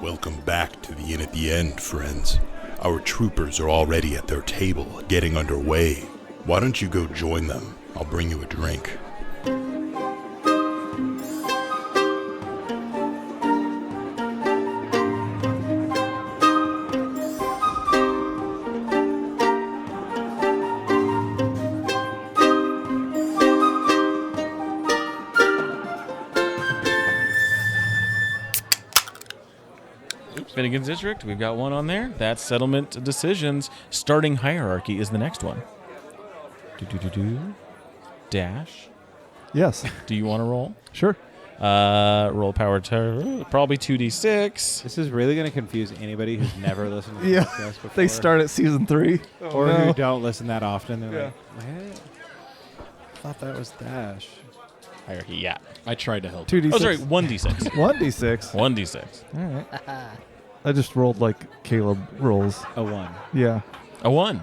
Welcome back to the Inn at the End, friends. Our troopers are already at their table, getting underway. Why don't you go join them? I'll bring you a drink. Finnegan's District, we've got one on there. That's settlement decisions. Starting hierarchy is the next one. Dash. Yes. Do you want to roll? Sure. Roll power probably 2d6. This is really going to confuse anybody who's never listened to the Yeah. podcast before. They start at season 3. or no. who don't listen that often. They're Yeah. like, what? I thought that was Dash. Hierarchy, yeah. I tried to help. 2d6. Oh, sorry, 1d6. 1d6. 1d6. All right. I just rolled like Caleb rolls. A 1. Yeah. A 1.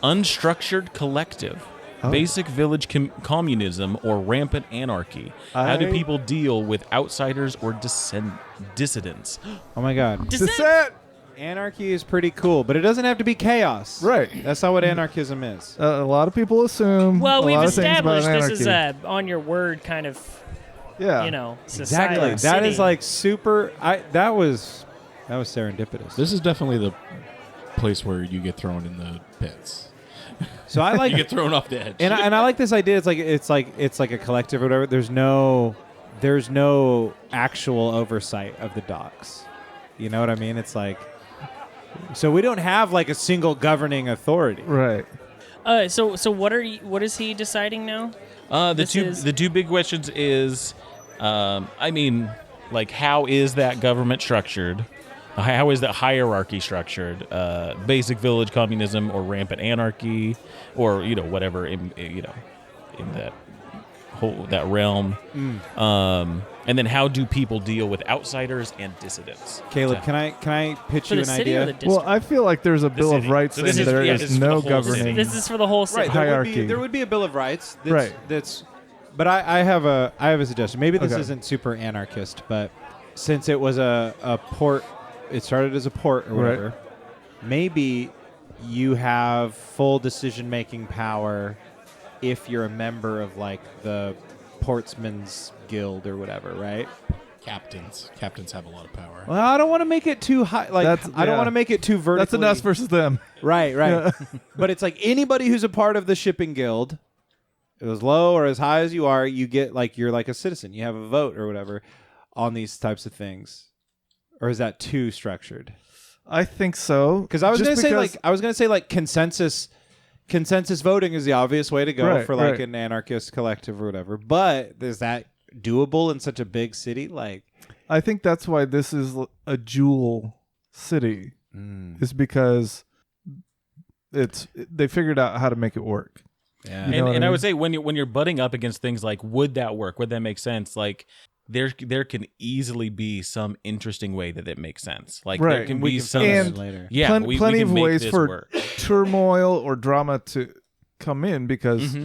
Unstructured collective. Oh. Basic village communism or rampant anarchy. How do I- people deal with outsiders or dissidents? Oh my God. Dissent! Anarchy is pretty cool, but it doesn't have to be chaos. Right. That's not what anarchism is. A lot of people assume. Well, a we've lot of things about established this is anarchy. a on your word kind of, Yeah. society. Exactly. That city. is like super. That was serendipitous. This is definitely the place where you get thrown in the pits. So I like You get thrown off the edge. and I like this idea. It's like a collective or whatever. There's no actual oversight of the docks. You know what I mean? It's like, so we don't have like a single governing authority. Right. So what is he deciding now? The two big questions is, how is that government structured? How is that hierarchy structured? Basic village communism or rampant anarchy, or whatever in that realm. And then how do people deal with outsiders and dissidents? Caleb, can I pitch For you the an city or idea? the district? Well, I feel like there's a Bill of city. Rights So and this is- there yeah, is this is for no the whole city. governing. This is for the whole city. Right, hierarchy. there would be a Bill of Rights. Right. But I have a suggestion. Maybe this Okay. isn't super anarchist, but since it was a port, it started as a port or whatever. Right. Maybe you have full decision-making power if you're a member of like the Portsman's Guild or whatever, right? Captains have a lot of power. Well, I don't want to make it too high. Like That's- I don't yeah. want to make it too vertical. That's an us versus them. Right. But it's like anybody who's a part of the shipping guild, as low or as high as you are, you get like you're like a citizen. You have a vote or whatever on these types of things. Or is that too structured? I think so. Because I was Just gonna say like consensus voting is the obvious way to go Right, for like right. an anarchist collective or whatever. But is that doable in such a big city? Like, I think that's why this is a jewel city. Is because they figured out how to make it work. yeah. You know what And I I mean? would say when you're butting up against things like, would that work? Would that make sense? Like there can easily be some interesting way that it makes sense. Like there Right. can we be can some finish And- it later. yeah, plenty we of can make ways this for work. turmoil or drama to come in because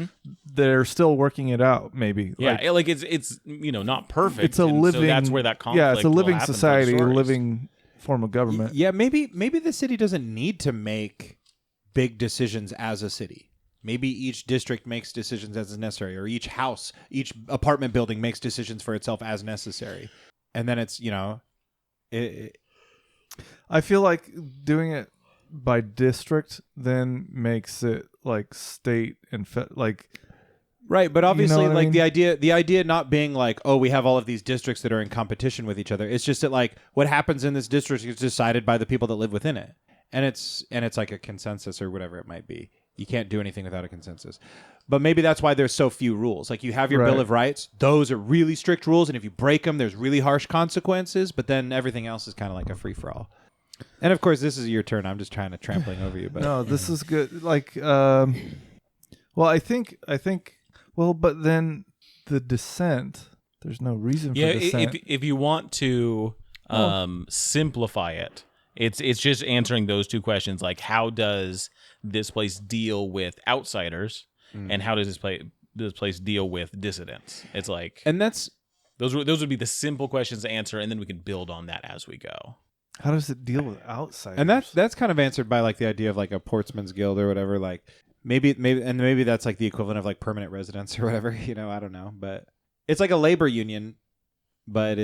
they're still working it out. Maybe. Yeah, like it's not perfect. It's a and living. So that's where that conflict. Yeah, it's a will living happen for the society, a stories. living form of government. Yeah, maybe the city doesn't need to make big decisions as a city. Maybe each district makes decisions as is necessary, or each apartment building makes decisions for itself as necessary. And then it's, I feel like doing it by district then makes it like state and right, but obviously what I like mean? the idea not being like, oh, we have all of these districts that are in competition with each other. It's just that like what happens in this district is decided by the people that live within it. And it's like a consensus or whatever it might be. You can't do anything without a consensus. But maybe that's why there's so few rules. Like you have your Right. Bill of Rights. Those are really strict rules. And if you break them, there's really harsh consequences. But then everything else is kind of like a free-for-all. And of course, this is your turn. I'm just trying to trampling over you. But no, this is good. Like, well, I think, well, but then the dissent. There's no reason for Yeah, dissent. if you want to simplify it, it's just answering those two questions. Like, how does this place deal with outsiders, and how does this place deal with dissidents? It's like, and that's those would be the simple questions to answer, and then we can build on that as we go. How does it deal with outsiders? And that's kind of answered by like the idea of like a Portsman's Guild or whatever. Like maybe that's like the equivalent of like permanent residence or whatever. You know, I don't know, but it's like a labor union, but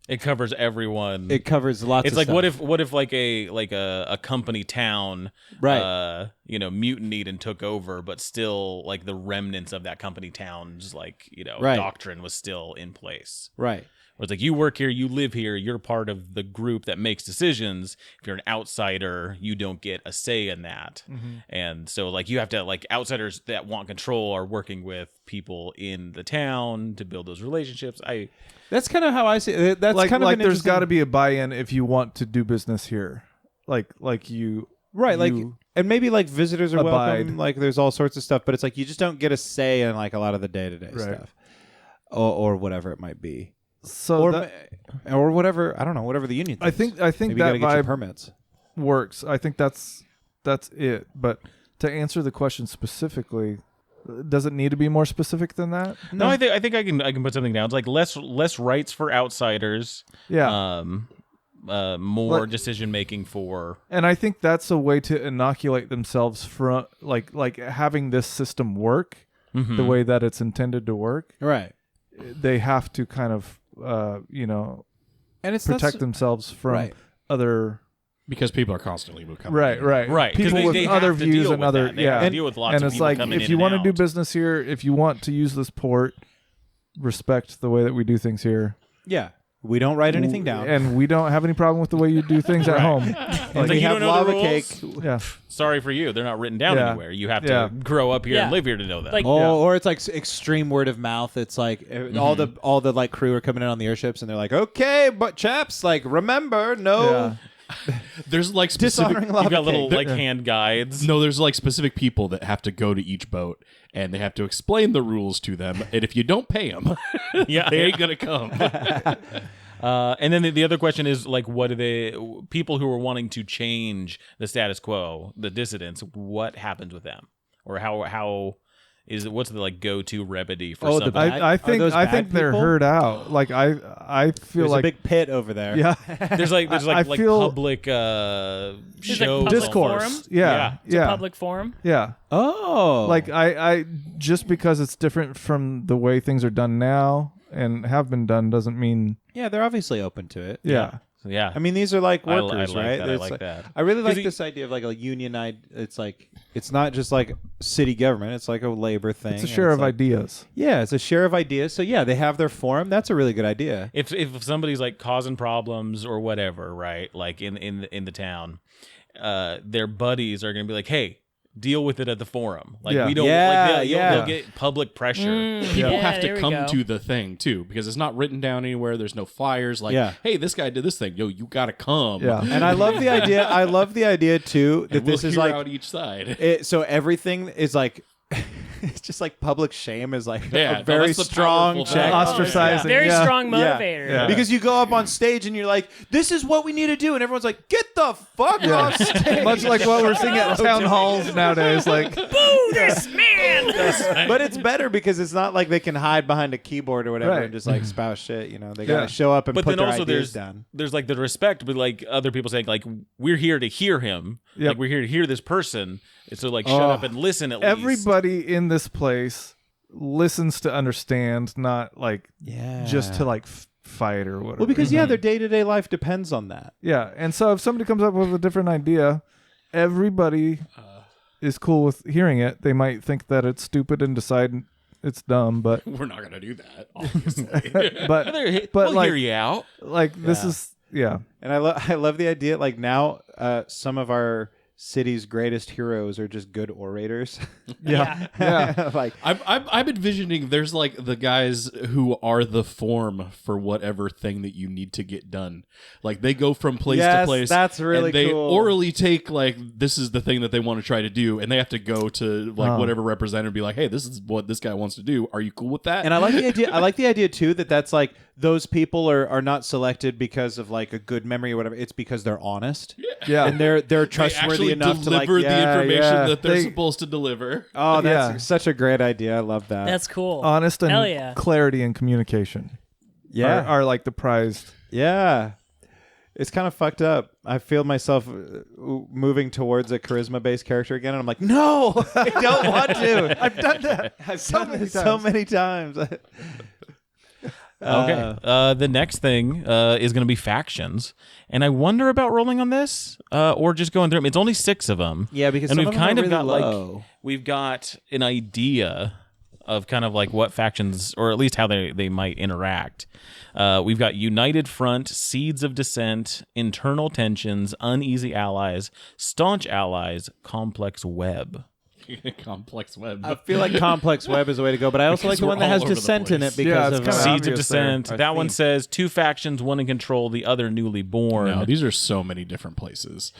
it covers everyone. it covers lots. It's of like stuff. what if like a company town, Right. mutinied and took over, but still like the remnants of that company town's like Right. doctrine was still in place. Right. Where it's like you work here, you live here, you're part of the group that makes decisions. If you're an outsider, you don't get a say in that. And so like you have to like outsiders that want control are working with people in the town to build those relationships. That's kind of how I see it. That's like kind of an there's got to interesting- be a buy-in if you want to do business here. Like you right. Like you and maybe like visitors are abide. welcome. Like there's all sorts of stuff, but it's like you just don't get a say in like a lot of the day-to-day Right. stuff, or whatever it might be. so Or, that, or whatever, I don't know, whatever the union I thinks. think Maybe you that gotta get your vibe permits. works. I think that's it. But to answer the question specifically, does it need to be more specific than that? No, I think I can put something down. It's like less rights for outsiders. Yeah. More Like- decision making for And I think that's a way to inoculate themselves from like having this system work the way that it's intended to work. Right. They have to kind of And it's protect themselves from Right. other Because people are constantly coming. right. because People with they other have to views deal and with other that. They have to and, deal with lots and of it's people like coming if in you and want to do out. business here, if you want to use this port, respect the way that we do things here. Yeah. We don't write anything down. And we don't have any problem with the way you do things at home. It's we like you have don't know the lava rules? cake. Yeah. Sorry for you. They're not written down Yeah. anywhere. You have to Yeah. grow up here Yeah. and live here to know that. Like- Oh, Yeah. or it's like extreme word of mouth. It's like all the like crew are coming in on the airships and they're like, okay, but chaps, like remember, no Yeah. There's like specific. dishonoring lava You've got little cake. like hand guides. No, there's like specific people that have to go to each boat and they have to explain the rules to them. And if you don't pay them, Yeah. they ain't gonna come. And then the other question is like, what do they people who are wanting to change the status quo, the dissidents? What happens with them, or how is it? What's the like go-to remedy for Oh, the somebody? bad- I Are think those bad they're people? heard out. Like I feel There's like a big pit over there. yeah. There's like I like feel- public like shows, public discourse. forum? Yeah. It's a Yeah. public forum. Yeah. Oh. Like I just because it's different from the way things are done now and have been done doesn't mean yeah, they're obviously open to it. yeah. Yeah, I mean, these are like I workers, like right? that. I It's like that. I really like 'Cause this idea of like a unionized. It's like it's not just like city government. It's like a labor thing. It's a and share of like- ideas. Yeah, it's a share of ideas. So yeah, they have their forum. That's a really good idea. if somebody's like causing problems or whatever, right? Like in the town, their buddies are gonna be like, hey, deal with it at the forum. Like Yeah. we don't Yeah, like yeah. they'll get public pressure. People Yeah, have there to we come go. to the thing too, because it's not written down anywhere. There's no flyers like, Yeah. hey, this guy did this thing. Yo, you gotta come. Yeah. And I love the idea. I love the idea too that And we'll this is hear like out each side. so everything is like it's just like public shame is like Yeah, no, a very that's the strong powerful check. thing. Ostracizing. Very yeah. strong Yeah. motivator. Yeah. Because you go up on stage and you're like, this is what we need to do. And everyone's like, get the fuck off stage. Much like what we're seeing at town halls nowadays. Like Boo this man! But it's better because it's not like they can hide behind a keyboard or whatever Right. and just like spout shit. You know, they got to Yeah. show up and But put then their also ideas there's down. there's like the respect, but like other people saying like we're here to hear him. Yep. Like we're here to hear this person. So like shut Oh. up and listen at least. everybody in this place listens to understand, not like Yeah. just to like fight or whatever. Well, because yeah, their day-to-day life depends on that. yeah. And so if somebody comes up with a different idea, everybody is cool with hearing it. They might think that it's stupid and decide it's dumb, but We're not gonna do that, obviously. but But but like hear you out. like this Yeah. is yeah. And I love the idea. Like now, some of our city's greatest heroes are just good orators. Yeah. Yeah. like I'm envisioning there's like the guys who are the form for whatever thing that you need to get done. Like they go from place to Yes, place. that's really and they cool. orally take like this is the thing that they want to try to do, and they have to go to like Oh. whatever representative and be like, hey, this is what this guy wants to do. Are you cool with that? And I like the idea. I like the idea too that that's like those people are not selected because of like a good memory or whatever. It's because they're honest Yeah. and they're they trustworthy actually enough to deliver like the information yeah. that they're They- supposed to deliver. Oh, that's Yeah. such a great idea. I love that. That's cool. Honest and Hell yeah. clarity and communication. Yeah. are like the prized. Yeah. It's kind of fucked up. I feel myself moving towards a charisma-based character again, and I'm like, no, I don't want to. I've done that. I've done this so many times. Okay. The next thing is going to be factions, and I wonder about rolling on this or just going through them. It's only 6 of them. Yeah, because and some we've of them kind are of really got low. like we've got an idea of kind of like what factions, or at least how they might interact. We've got United Front, Seeds of Dissent, Internal Tensions, Uneasy Allies, Staunch Allies, Complex Web. Complex web. I feel like Complex Web is the way to go, but I also like Because the one we're that has all over the dissent in place. it because Yeah, it's of kinda Seeds of obvious there. Dissent. Our That one theme. says 2 factions, one in control, the other newly born. No, these are so many different places.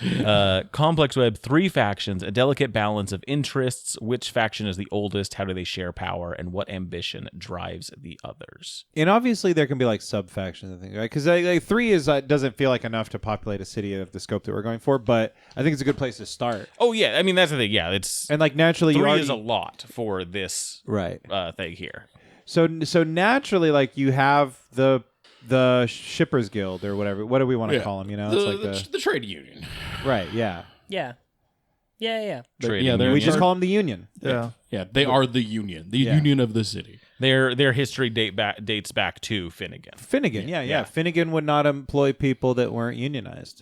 Complex Web, 3 factions, a delicate balance of interests. Which faction is the oldest? How do they share power? And what ambition drives the others? And obviously there can be like sub factions and things, right? Because like 3 is doesn't feel like enough to populate a city of the scope that we're going for, but I think it's a good place to start. Oh yeah, I mean that's the thing. Yeah, it's And like naturally, 3 you already, is a lot for this right. thing here. So naturally, like you have the Shippers Guild or whatever. What do we want to call them? You know, it's like the trade union. right. Yeah, Yeah. Yeah. Trading yeah, they're- we union. just call them the Union. Yeah. Yeah, they are the union, the Yeah. union of the city. Their history dates back to Finnegan. Finnegan, yeah. Yeah. Finnegan would not employ people that weren't unionized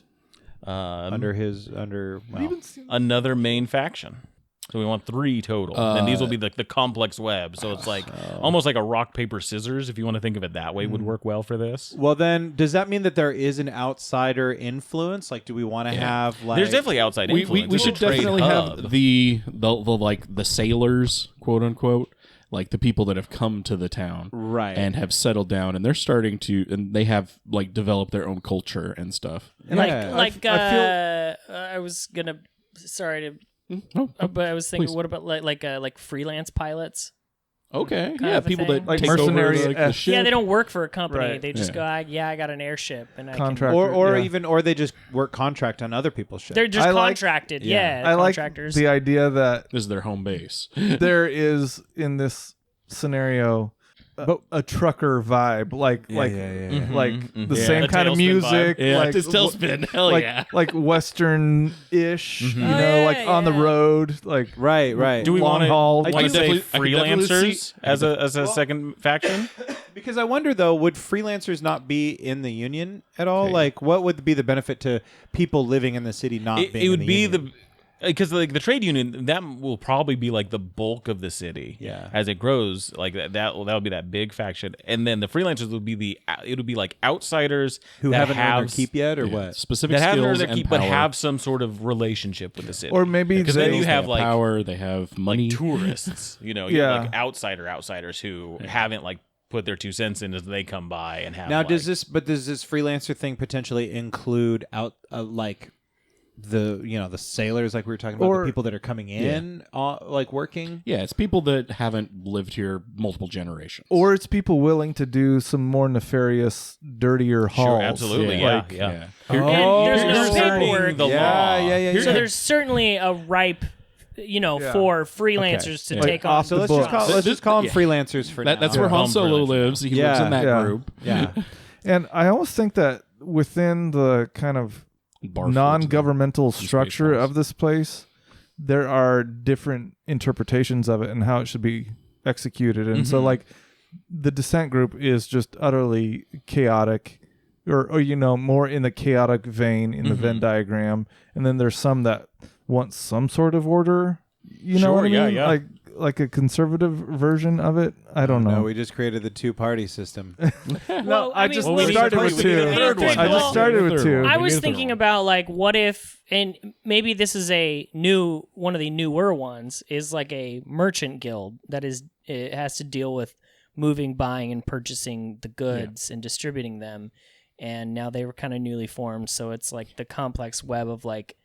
under well, Even seen- Another main faction. So we want 3 total, and these will be the complex web. So it's like almost like a rock paper scissors, if you want to think of it that way, would work well for this. well, then does that mean that there is an outsider influence? Like, do we want to have like? There's definitely outside We influence. we It's a should trade definitely hub. have the like the sailors, quote unquote, like the people that have come to the town Right. and have settled down, and they're starting to, and they have like developed their own culture and stuff. Yeah. I was gonna. Sorry to. Oh, But I was thinking, please. what about like freelance pilots? okay, kind yeah, of a people thing. that Like take over mercenary like, the esque. ship. Yeah, they don't work for a company. Right. They just Yeah. go, I got an airship, and I Contract. or Yeah. even or they just work contract on other people's shit. they're just I like- contracted. yeah. Yeah, I like contractors. the idea that This is their home base. there is in this scenario a trucker vibe, like yeah. like the Yeah. same A kind of tailspin music, vibe. like it's tailspin. Hell like yeah. like western-ish, you know, Oh, yeah, like on the yeah. road, like Right. Do we long want to haul. want I to can say definitely- I can definitely freelancers see- as a second faction? Because I wonder though, would freelancers not be in the union at all? Okay. Like, what would be the benefit to people living in the city not being? It would in be union? because like the trade union, that will probably be like the bulk of the city. Yeah. As it grows, like that would be that big faction, and then the freelancers would be it would be like outsiders who that haven't earned have their keep yet, or what? Specific that haven't skills earned their and keep, power. but have some sort of relationship with the city. or maybe because then they- you They have like power, they have money. tourists, you know, you have, Yeah. like outsiders who haven't like put their 2 cents in as they come by and have. Now, like, does this freelancer thing potentially include like the sailors, like we were talking about, Or- the people that are coming in, like working? Yeah, it's people that haven't lived here multiple generations. or it's people willing to do some more nefarious, dirtier hauls. Sure, absolutely, yeah, Like, yeah. yeah. And there's no Here's paperwork. the law. Yeah. So there's certainly a ripe, Yeah. for freelancers to Yeah. take on. So let's book. just call them Yeah. freelancers for now. That's where Yeah. Han Solo Home lives. He Yeah. lives in that Yeah. group. Yeah. And I almost think that within the kind of Barfoots non-governmental space structure balls. of this place, there are different interpretations of it and how it should be executed. And so, like, the dissent group is just utterly chaotic, or more in the chaotic vein in the Venn diagram. And then there's some that want some sort of order. You know Sure, what I yeah, mean? yeah. Like a conservative version of it. I don't know. No, we just created the 2-party system. Well, I I mean, just we need started to- with we two. need a third one. I just started with two. I We was need a third thinking one. about like what if, and maybe this is one of the newer ones is like a merchant guild that it has to deal with moving, buying, and purchasing the goods and distributing them. And now they were kind of newly formed, so it's like the complex web of like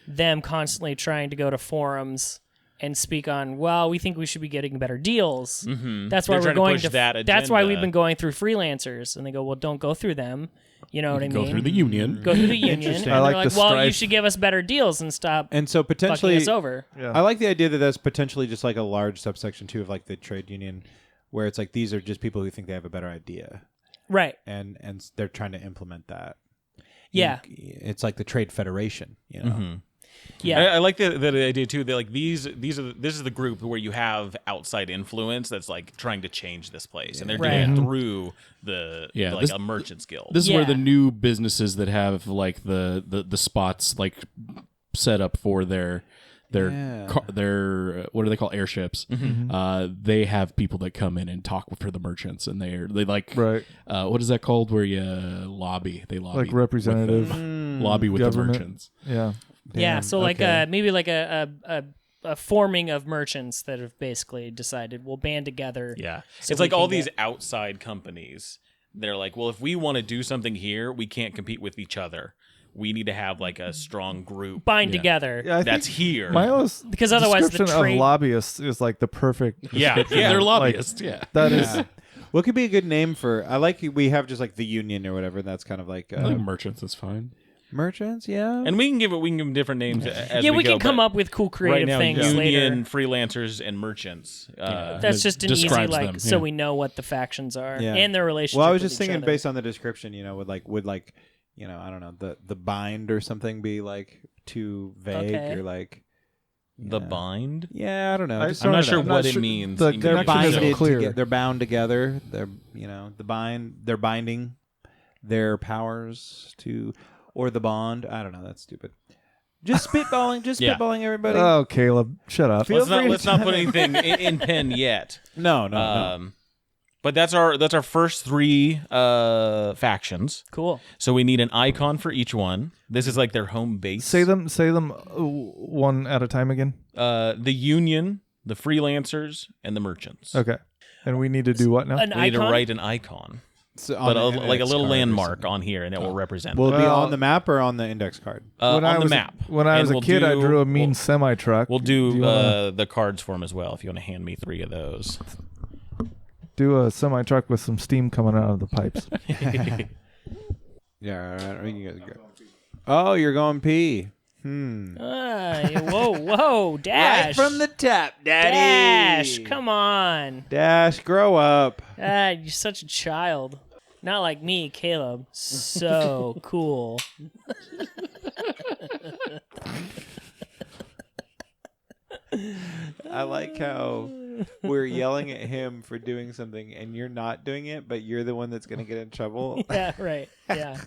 them constantly trying to go to forums and speak on, well, we think we should be getting better deals. Mhm. That's why They're we're trying to going push to. that That's why agenda. we've been going through freelancers, and they go, well, don't go through them. You know what I mean? Go through the union. Go through the union. Interesting. And I they're like like, the well, you strife. should give us better deals and stop And so fucking potentially, us over. Yeah. I like the idea that that's potentially just like a large subsection too of like the trade union, where it's like these are just people who think they have a better idea. Right. and they're trying to implement that. Yeah. It's like the trade federation, you know. Yeah. I like the idea too. That like this is the group where you have outside influence that's like trying to change this place, and they're doing Right. it through like this- a merchant's guild. This is where Yeah. the new businesses that have like the spots like set up for their Yeah. their what do they call airships? They have people that come in and talk for the merchants, and they like Right. what is that called? Where you lobby? They lobby Like representative. lobby with the government. merchants. Yeah. Yeah, Damn, so like okay. maybe like a forming of merchants that have basically decided we'll band together. Yeah, So it's we like all can these get- outside companies. They're like, well, if we want to do something here, we can't compete with each other. We need to have like a strong group bind together. Yeah, I that's think here. Milo's Because otherwise the description trade- of lobbyists is like the perfect. Yeah, description. yeah. They're Like, lobbyists. Yeah. that is. Yeah. What could be a good name for? I like we have just like the union or whatever. That's kind of like I think merchants is fine. merchants. Yeah. and we can give them different names. As Yeah, we we go, can come but up with cool right creative now. things Union, later. freelancers, and merchants. That's It just an easy describes like them, so yeah. we know what the factions are Yeah. and their relationship. Well, I was with just each thinking other. based on the description, would I don't know, the bind or something be like too vague Okay. or like the bind. yeah, I don't know. Just I'm not throwing sure it out. what it means. the in They're connection isn't binded clear. together. They're bound together. They're they're binding their powers to or the bond. I don't know. That's stupid. Just spitballing. Just Yeah. spitballing, everybody. Oh, Caleb, shut up. Feel Let's free not to put anything in pen yet. no. But that's our first three factions. Cool. So we need an icon for each one. This is like their home base. Say them one at a time again. The Union, the freelancers, and the merchants. Okay. And we need to do what now? An We need to icon. write an icon, So but on the like a index little card or landmark something. on here, and it will represent Will it them. be Well- on the map or on the index card? On I the was map. When I And was a we'll kid, I do- drew a mean semi truck. We'll do you wanna the cards for them as well. If you want to hand me 3 of those. do a semi truck with some steam coming out of the pipes. Yeah. All right. You guys go. Oh, you're going P. Whoa, Dash. Right from the top, Daddy. Dash, come on. Dash, grow up. You're such a child. Not like me, Caleb. So cool. I like how we're yelling at him for doing something and you're not doing it, but you're the one that's going to get in trouble. Yeah, right. Yeah.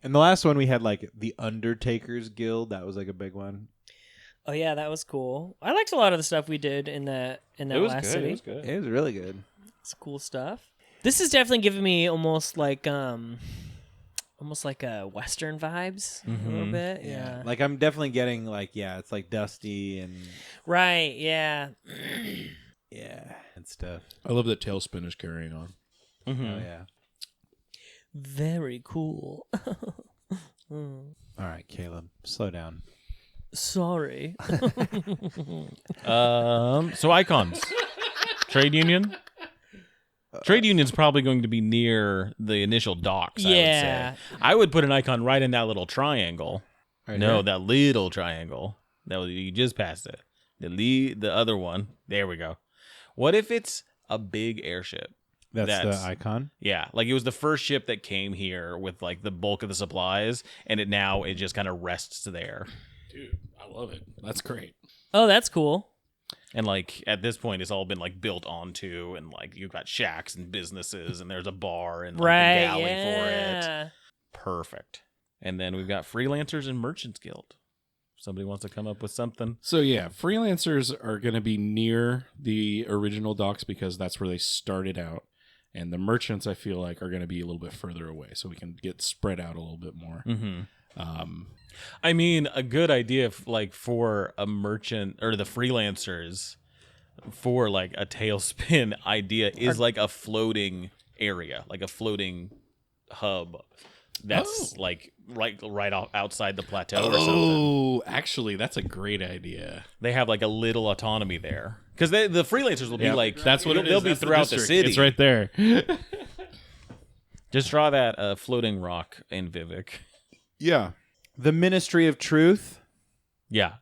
And the last one we had like the Undertakers Guild. That was like a big one. Oh yeah, that was cool. I liked a lot of the stuff we did in that last city. It was good. It was really good. It's cool stuff. This is definitely giving me almost like a Western vibes a little bit. Yeah. Like I'm definitely getting like, it's like dusty and Right, yeah. and stuff. I love that Tailspin is carrying on. Oh yeah. Very cool. All right, Caleb, slow down. Sorry. So icons. Trade union. Trade union's probably going to be near the initial docks. Yeah. I would say. I would put an icon right in that little triangle. Right No, here? that little triangle. You just passed it. The other one. There we go. What if it's a big airship? That's the icon. Yeah, like it was the first ship that came here with like the bulk of the supplies, and it just kind of rests there. Dude, I love it. That's great. Oh, that's cool. And like at this point, it's all been like built onto, and like you've got shacks and businesses, and there's a bar and like, Right, a galley for yeah. it. Perfect. And then we've got freelancers and merchants guild. Somebody wants to come up with something. So yeah, freelancers are going to be near the original docks because that's where they started out. And the merchants, I feel like, are going to be a little bit further away, so we can get spread out a little bit more. I mean, a good idea for a merchant or the freelancers for like a tailspin idea is like a floating area, like a floating hub that's like right off outside the plateau or something. Oh, actually, that's a great idea. They have like a little autonomy there because the freelancers will be like That's what it is. they'll be That's throughout the district. city. It's right there. Just draw that floating rock in Vivek. Yeah. The Ministry of Truth. Yeah.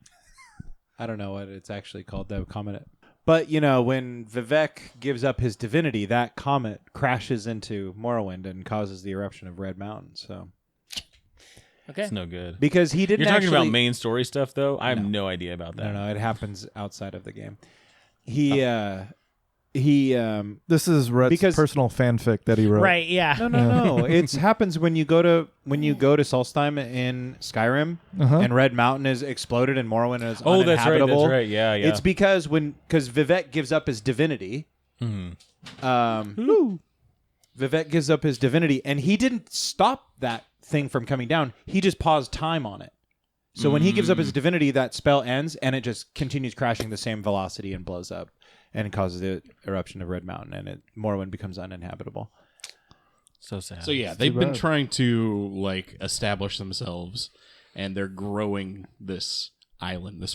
I don't know what it's actually called. That comment. But when Vivek gives up his divinity, that comet crashes into Morrowind and causes the eruption of Red Mountain. So Okay. It's no good. because he didn't You're talking actually, about main story stuff, though. I have no idea about that. No, it happens outside of the game. He This is Rhett's Because- personal fanfic that he wrote. Right. Yeah. No. It happens when you go to Solstheim in Skyrim, Uh-huh. and Red Mountain is exploded and Morrowind is Oh, that's right. uninhabitable. That's right. Yeah, yeah. It's because Vivek gives up his divinity. Vivek gives up his divinity, and he didn't stop that thing from coming down. He just paused time on it. So when he gives up his divinity, that spell ends, and it just continues crashing the same velocity and blows up, and causes the eruption of Red Mountain, and Morrowind becomes uninhabitable. so sad. So yeah, they've been bad. trying to establish themselves, and they're growing this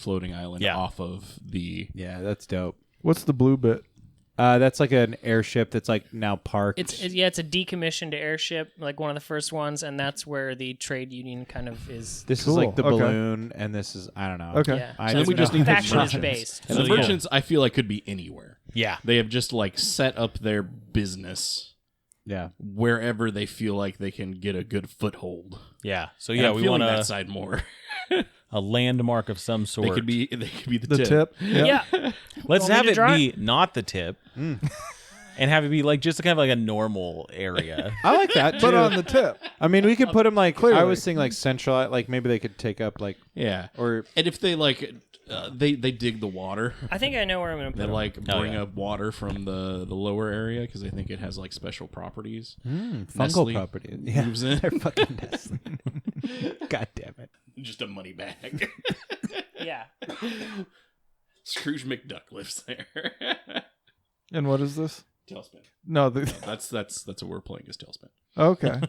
floating island, Yeah. off of the. Yeah, that's dope. What's the blue bit? That's like an airship that's like now parked. It's a decommissioned airship, like one of the first ones, and that's where the trade union kind of is. This Cool. is like the Okay. balloon, and this is I don't know. Okay. Yeah. I So then we just know. need the faction is merchants. based. And So, the yeah. merchants, I feel like, could be anywhere. yeah. They have just set up their business Yeah. wherever they feel like they can get a good foothold. Yeah. So And yeah, I'm we feeling want that side more. a landmark of some sort. They could be the The tip? Yeah. Let's Want me have to it draw be not the tip, and have it be like just kind of like a normal area. I like that. But too. on the tip. I mean, we could put them like Clearly. I was thinking like central. Like maybe they could take up like Yeah. or And if they they dig the water, I think I know where I'm going to they put it. bring yeah. up water from the lower area because they think it has special properties. fungal Nestle property. Yeah, moves in. they're fucking Nestle. God damn it. Just a money bag. Yeah. Scrooge McDuck lives there. And what is this? Tailspin. No, That's what we're playing is Tailspin. okay.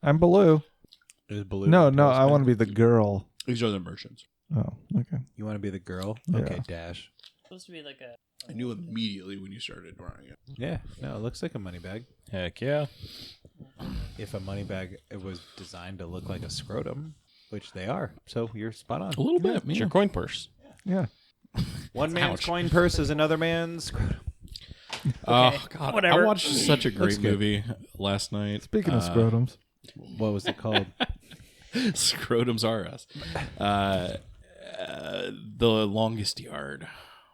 I'm Baloo. Is blue. No, I want to be the girl. These are the merchants. Oh, okay. You want to be the girl? Yeah. Okay, Dash. Supposed to be like a. I knew immediately when you started drawing it. Yeah. No, it looks like a money bag. Heck yeah. If a money bag it was designed to look like a scrotum, which they are. So you're spot on. A little bit. It's your coin purse. Yeah. One man's Ouch. coin purse is another man's scrotum. Oh God! Whatever. I watched such a great Looks good. movie last night. Speaking of scrotums. What was it called? Scrotums are us. The Longest Yard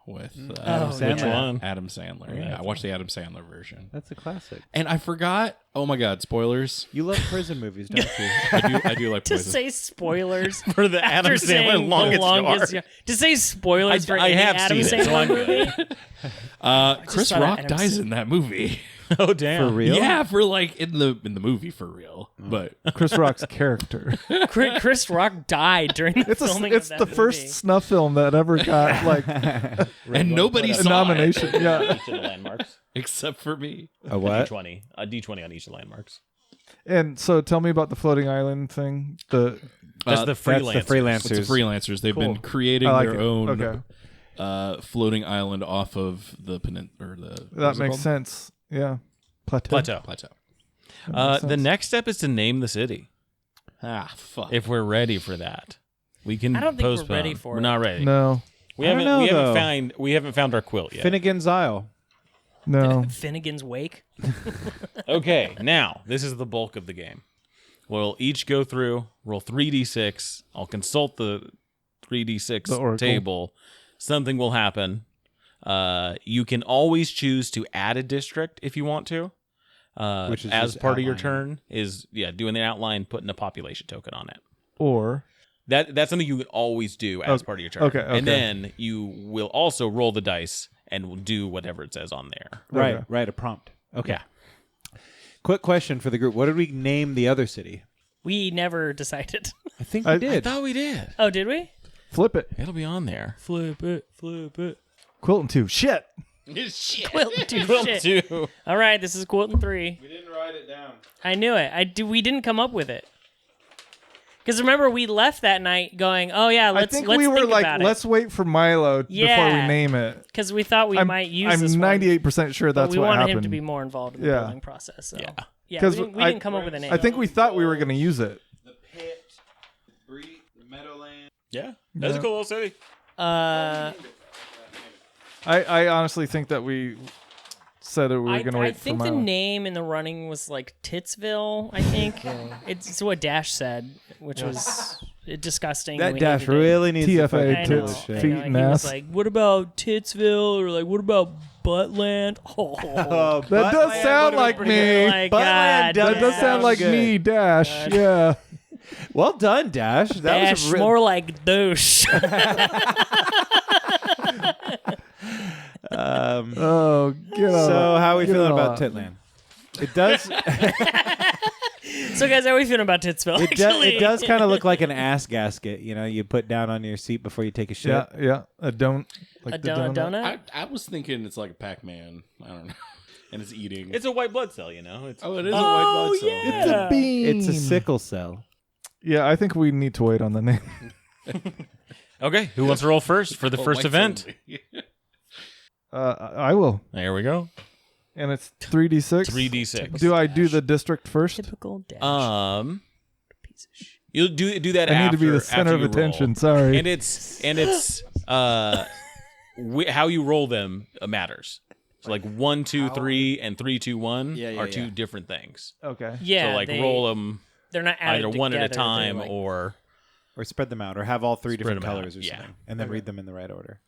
with Adam Oh, Sandler. Which one? Adam Sandler. Yeah, I watched the Adam Sandler version, That's a classic. and I forgot. Oh my God! Spoilers. You love prison movies, don't you? I do like To Poison. say spoilers For the Adam after saying Sandler the longest, yard. yard. To say spoilers for I any have Adam seen it, so Sandler I'm movie. good. Chris saw that Rock Adam dies Sandler. in that movie. Oh damn. For real? Yeah, for in the movie for real. But Chris Rock's character. Chris Rock died during the It's filming it's of the that first movie. snuff film that ever got like and nobody a saw nomination. it Yeah. Each of the landmarks. except for me. A what? D20. A D20 on each of the landmarks. And so tell me about the floating island thing. That's the freelancers. That's the freelancers. It's the freelancers. They've been Cool. creating I like their it. own Okay. floating island off of the peninsula. That makes sense. Yeah. Plateau. Plateau. makes The sense. next step is to name the city. Ah, fuck. If we're ready for that, we can. I don't think we're postpone. ready for We're it. not ready. No. We I don't haven't. know, we haven't though. found. We haven't found our quilt yet. Finnegan's Isle. No. Finnegan's Wake. Okay, now this is the bulk of the game. We'll each go through, roll 3d6. I'll consult the 3d6 The oracle. table. Something will happen. You can always choose to add a district if you want to. Which is as just part of your outlining. turn is doing the outline, putting a population token on it. Or That's something you can always do as part of your turn. okay, okay. And then you will also roll the dice and will do whatever it says on there. Right, Okay. right. A prompt. Okay. Yeah. Quick question for the group. What did we name the other city? We never decided. I think we I- I did. thought we did. Oh, did we? flip it. It'll be on there. Flip it, flip it. Quilton 2. Shit. Quilton 2 shit. Two. All right, this is Quilton 3. We didn't write it down. I knew it. We didn't come up with it. Because remember, we left that night going, "Oh yeah, let's I think let's we were think like, about let's wait for Milo before Yeah. we name it. because we thought we might use I'm this 98% sure one, but that's we what wanted happened. him to be more involved in the Yeah. building process. So. Yeah. Yeah, 'Cause we I- didn't come up with a name. I think we thought we were going to use it. The pit, the Meadowland. Yeah. That's a cool little city. I honestly think that we said that we were going to wait I think for the Milo. name in the running was like Titsville. I think it's what Dash said, which was disgusting. That We Dash hated it. really needs to TFA, fucking I do know, tits, this I shit. feet, know. and He was ass. like, "What about Titsville?" Or like, "What about Buttland?" Oh, That does sound like me. my Buttland God, does That does sound like good. me, Dash. Yeah. Well done, Dash. That Dash was a more like douche. Oh, get out. So how are we Get feeling it about all. Titland? It does. So, guys, how are we feeling about Titsville? It does kind of look like an ass gasket. You know, you put down on your seat before you take a shit. Yeah, yeah. A don't. Like a the donut. I was thinking it's like a Pac-Man. I don't know. And it's eating. It's a white blood cell, you know. It's it is a white blood cell. yeah. It's a bean. It's a sickle cell. Yeah, I think we need to wait on the name. okay. Who wants to roll first for the Oh, first Mike's event? only. I will. There we go. And it's 3d6. 3d6. Do I do the district first? Typical Dash. Piece of shit. You'll do that. I need after, to be the center after of you attention. roll. Sorry. And it's how you roll them matters. So like 1, 2, 3, and 3, 2, 1 Yeah, are two different things. Okay. Yeah, so like they, roll them They're not added either one at a together, they're time like- or Or spread them out, or have all three Spread different them out, colors or yeah. something, and then read them in the right order.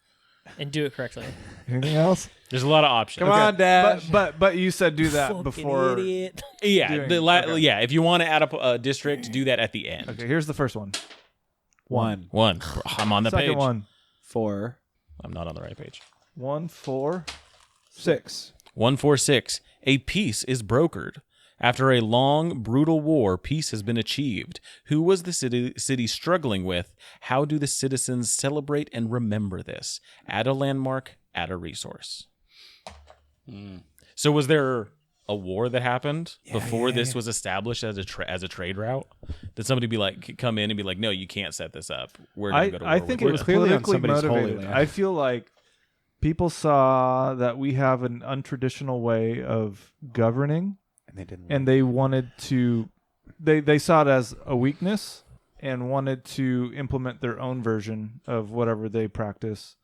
and do it correctly. Anything else? there's a lot of options. Come on, Dash. But you said do that Fucking before. idiot. Yeah, doing- okay. okay. Yeah. If you want to add up a district, do that at the end. Okay, here's the first one. 1, 1. I'm on the Second page. one. 4, I'm not on the right page. 1, 4. 6. 146. A peace is brokered. After a long, brutal war, peace has been achieved. Who was the city struggling with? How do the citizens celebrate and remember this? Add a landmark, add a resource. So was there a war that happened before this was established as a trade route? Did somebody be like come in and be like, no, you can't set this up. We're gonna go to war I think with it was them." clearly on politically somebody's holy motivated. land. I feel like people saw that we have an untraditional way of governing, And they didn't. and they wanted to. They saw it as a weakness and wanted to implement their own version of whatever they practice,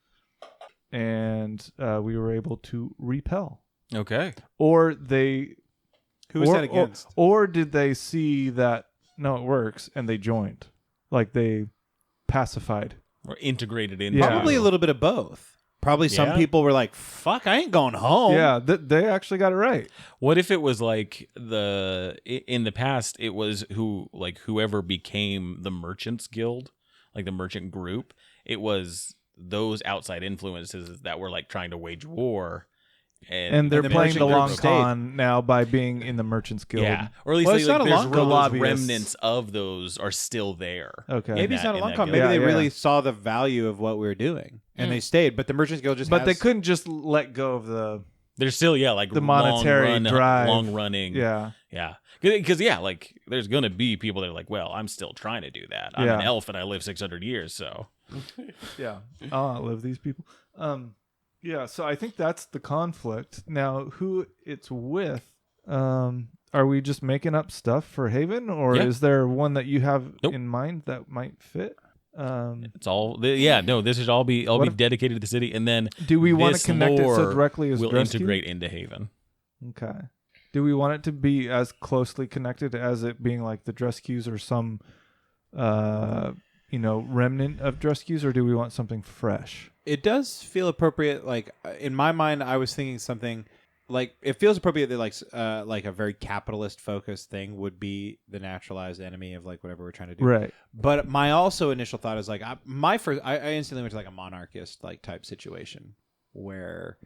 and we were able to repel. Okay. Or they Who was or, that against? Or did they see that no, it works, and they joined, like they pacified? Or integrated into Yeah. Probably a little bit of both. Probably some Yeah. people were like, "Fuck, I ain't going home." Yeah, they actually got it right. What if it was like in the past it was whoever became the merchants guild, like the merchant group, it was those outside influences that were like trying to wage war, And they're the playing merchant the group long stayed. con now by being in the Merchants Guild. yeah, or at least Well, it's not a there's long con. those Lobbyists. remnants of those are still there. Okay. Maybe it's that- not a in long that con. guild. Maybe Yeah, they yeah. really saw the value of what we were doing, and they stayed. But the Merchants Guild just But has, they couldn't just let go of the There's still like The monetary drive. long running. yeah. Because like there's gonna be people that are like, well, I'm still trying to do that. I'm Yeah. an elf and I live 600 years, so Yeah. I'll outlive these people. Yeah, so I think that's the conflict. Now, who it's with, are we just making up stuff for Haven, or Yeah. is there one that you have Nope. in mind that might fit? it's all. No, this should all be What be if- dedicated to the city, and then Do we want this to connect it so lore directly as will Dresky? integrate into Haven. Okay. Do we want it to be as closely connected as it being like the Drescues or some, remnant of Drescues, or do we want something fresh? It does feel appropriate. Like in my mind, I was thinking something like it feels appropriate that like a very capitalist focused thing would be the naturalized enemy of like whatever we're trying to do. Right. But my also initial thought is like I instantly went to like a monarchist like type situation where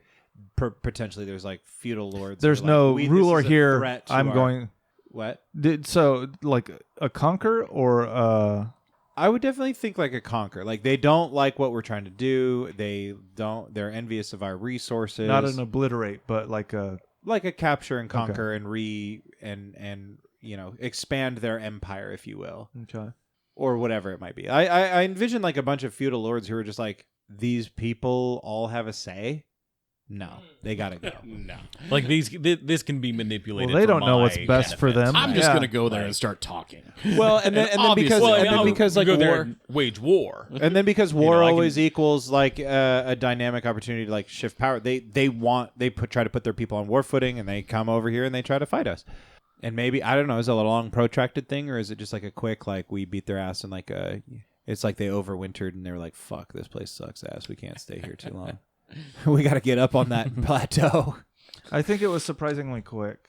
potentially there's like feudal lords. There's who are no like, this ruler is a here. threat to I'm our-" going. What? So like a conquer or I would definitely think like a conquer. Like they don't like what we're trying to do. They're envious of our resources. not an obliterate, but like a like a capture and conquer and expand their empire, if you will, okay. or whatever it might be. I envision like a bunch of feudal lords who are just like, these people all have a say. No, they gotta go. No. Like this can be manipulated. Well, they for don't know what's my best for benefit. them. I'm just Yeah. gonna go there and start talking. Well, and then because Well, and then I'll because like go there war, and wage war. and then because war I can- always equals like a dynamic opportunity to like shift power. They try to put their people on war footing, and they come over here and they try to fight us. And maybe I don't know, is it a long protracted thing, or is it just like a quick like we beat their ass and like it's like they overwintered and they were like, fuck, this place sucks ass. We can't stay here too long. We got to get up on that plateau. I think it was surprisingly quick.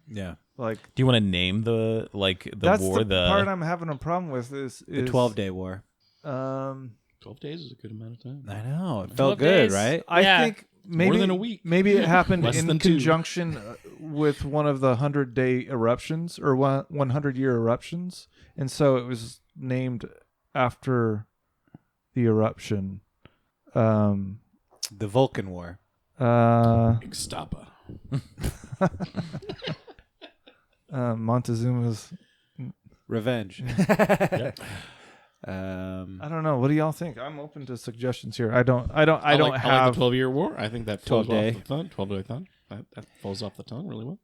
Yeah. Like Do you want to name the that's war? the part I'm having a problem with is The 12-day war. 12 days is a good amount of time. I know. It 12 felt good, days. right? I Yeah. think maybe than a week. Maybe it happened Less in than 2. conjunction with one of the 100-day eruptions or 100-year eruptions, and so it was named after the eruption. The Vulcan War. Ixtapa. Montezuma's. Revenge. I don't know. What do y'all think? I'm open to suggestions here. I don't I like have. the 12-year war. I think that 12 falls day. off the tongue. 12-day tongue. That falls off the tongue really well.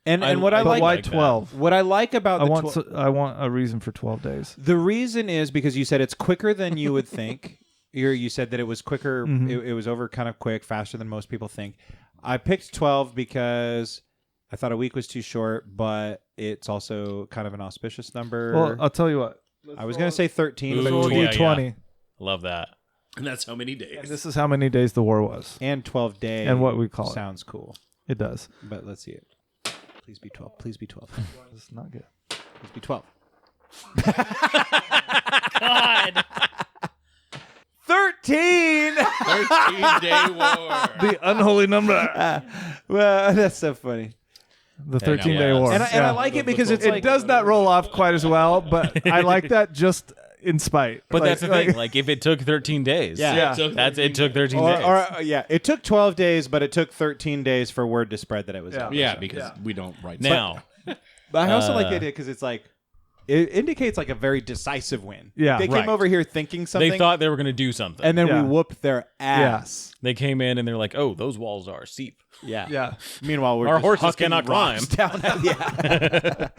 And what I but like, why like that. 12? what I like about I the want I want a reason for 12 days. the reason is because you said it's quicker than you would think. You said that it was quicker. It was over kind of quick, faster than most people think. I picked 12 because I thought a week was too short, but it's also kind of an auspicious number. Well, I'll tell you what. I was going to say 13, Ooh, but Roll yeah, D20, Love that. And that's how many days. and this is how many days the war was. and 12 day And what we call it. sounds cool. It does. But let's see it. Please be 12. Please be 12. It's not good. Please be 12. God. 13. 13-day war. The unholy number. Well, that's so funny. The 13-day yeah. war. And I like it because it's it like does not roll off quite as well, but I like that just in spite. But Like- that's the thing. Like if it took 13 days, Yeah. it took 13 Or, days. yeah, it took 12 days, but it took 13 days for word to spread that it was Yeah. out. Yeah, because we don't write Now, But I also like the idea because it's like it indicates like a very decisive win. Yeah, they came right. over here thinking something, they thought they were going to do something, and then Yeah. we whooped their ass. they came in and they're like, "Oh, those walls are steep." Yeah. Yeah. Meanwhile, we're Our just horses hucking cannot rocks down. Yeah.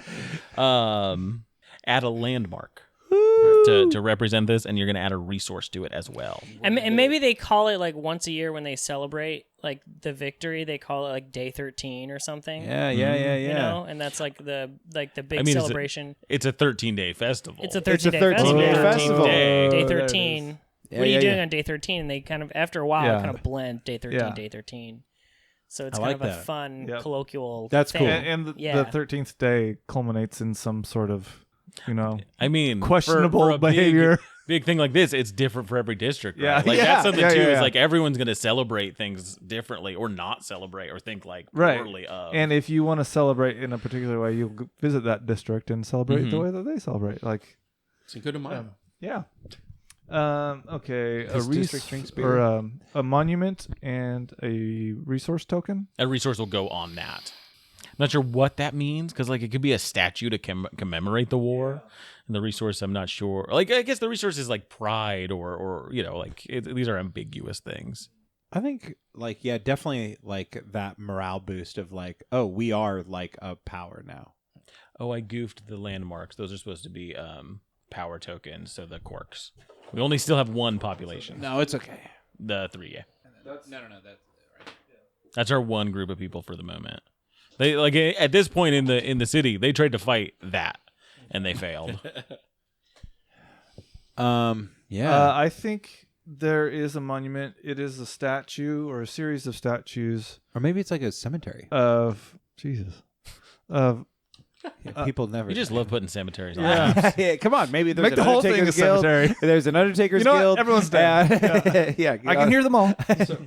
Add a landmark to represent this, and you're going to add a resource to it as well. And maybe they call it like once a year when they celebrate like the victory, they call it like day 13 or something. yeah. You know, and that's like the big I mean, celebration. It's a 13-day festival. It's a It's a 13-day 13-day festival. festival. Day. Day there it 13. Yeah, What are you yeah, doing yeah. on day 13? And they kind of, after a while, Yeah. kind of blend day 13, Yeah. day 13. So it's I kind like of a that. fun, Yep. colloquial That's thing. cool. And the Yeah. 13th day culminates in some sort of, I mean, questionable for a behavior. Big thing like this, it's different for every district. Right? Yeah, like yeah, that's something yeah, too. yeah, Is yeah. like everyone's going to celebrate things differently, or not celebrate, or think like Right. poorly of. And if you want to celebrate in a particular way, you'll visit that district and celebrate the way that they celebrate. Like, Cinco de Mayo. yeah. Okay. This district drinks beer. or a monument and a resource token. a resource will go on that. I'm not sure what that means because like it could be a statue to commemorate the war, and the resource I'm not sure. Like I guess the resource is like pride or you know like these are ambiguous things. I think like yeah, definitely like that morale boost of like, oh, we are like a power now. Oh, I goofed the landmarks. Those are supposed to be power tokens. So the quirks. We only still have one population. No, it's okay. The 3, yeah. No, that's right. That's our one group of people for the moment. They like at this point in the city, they tried to fight that, and they failed. Yeah. I think there is a monument. It is a statue or a series of statues Or maybe it's like a cemetery. of Jesus. Of Yeah, people never. You just love putting cemeteries on. Yeah. Yeah, come on, maybe there's Make an the whole thing Undertaker's a Guild. cemetery. There's an Undertaker's You know what? Guild. Everyone's dead. Yeah, I can hear them all. So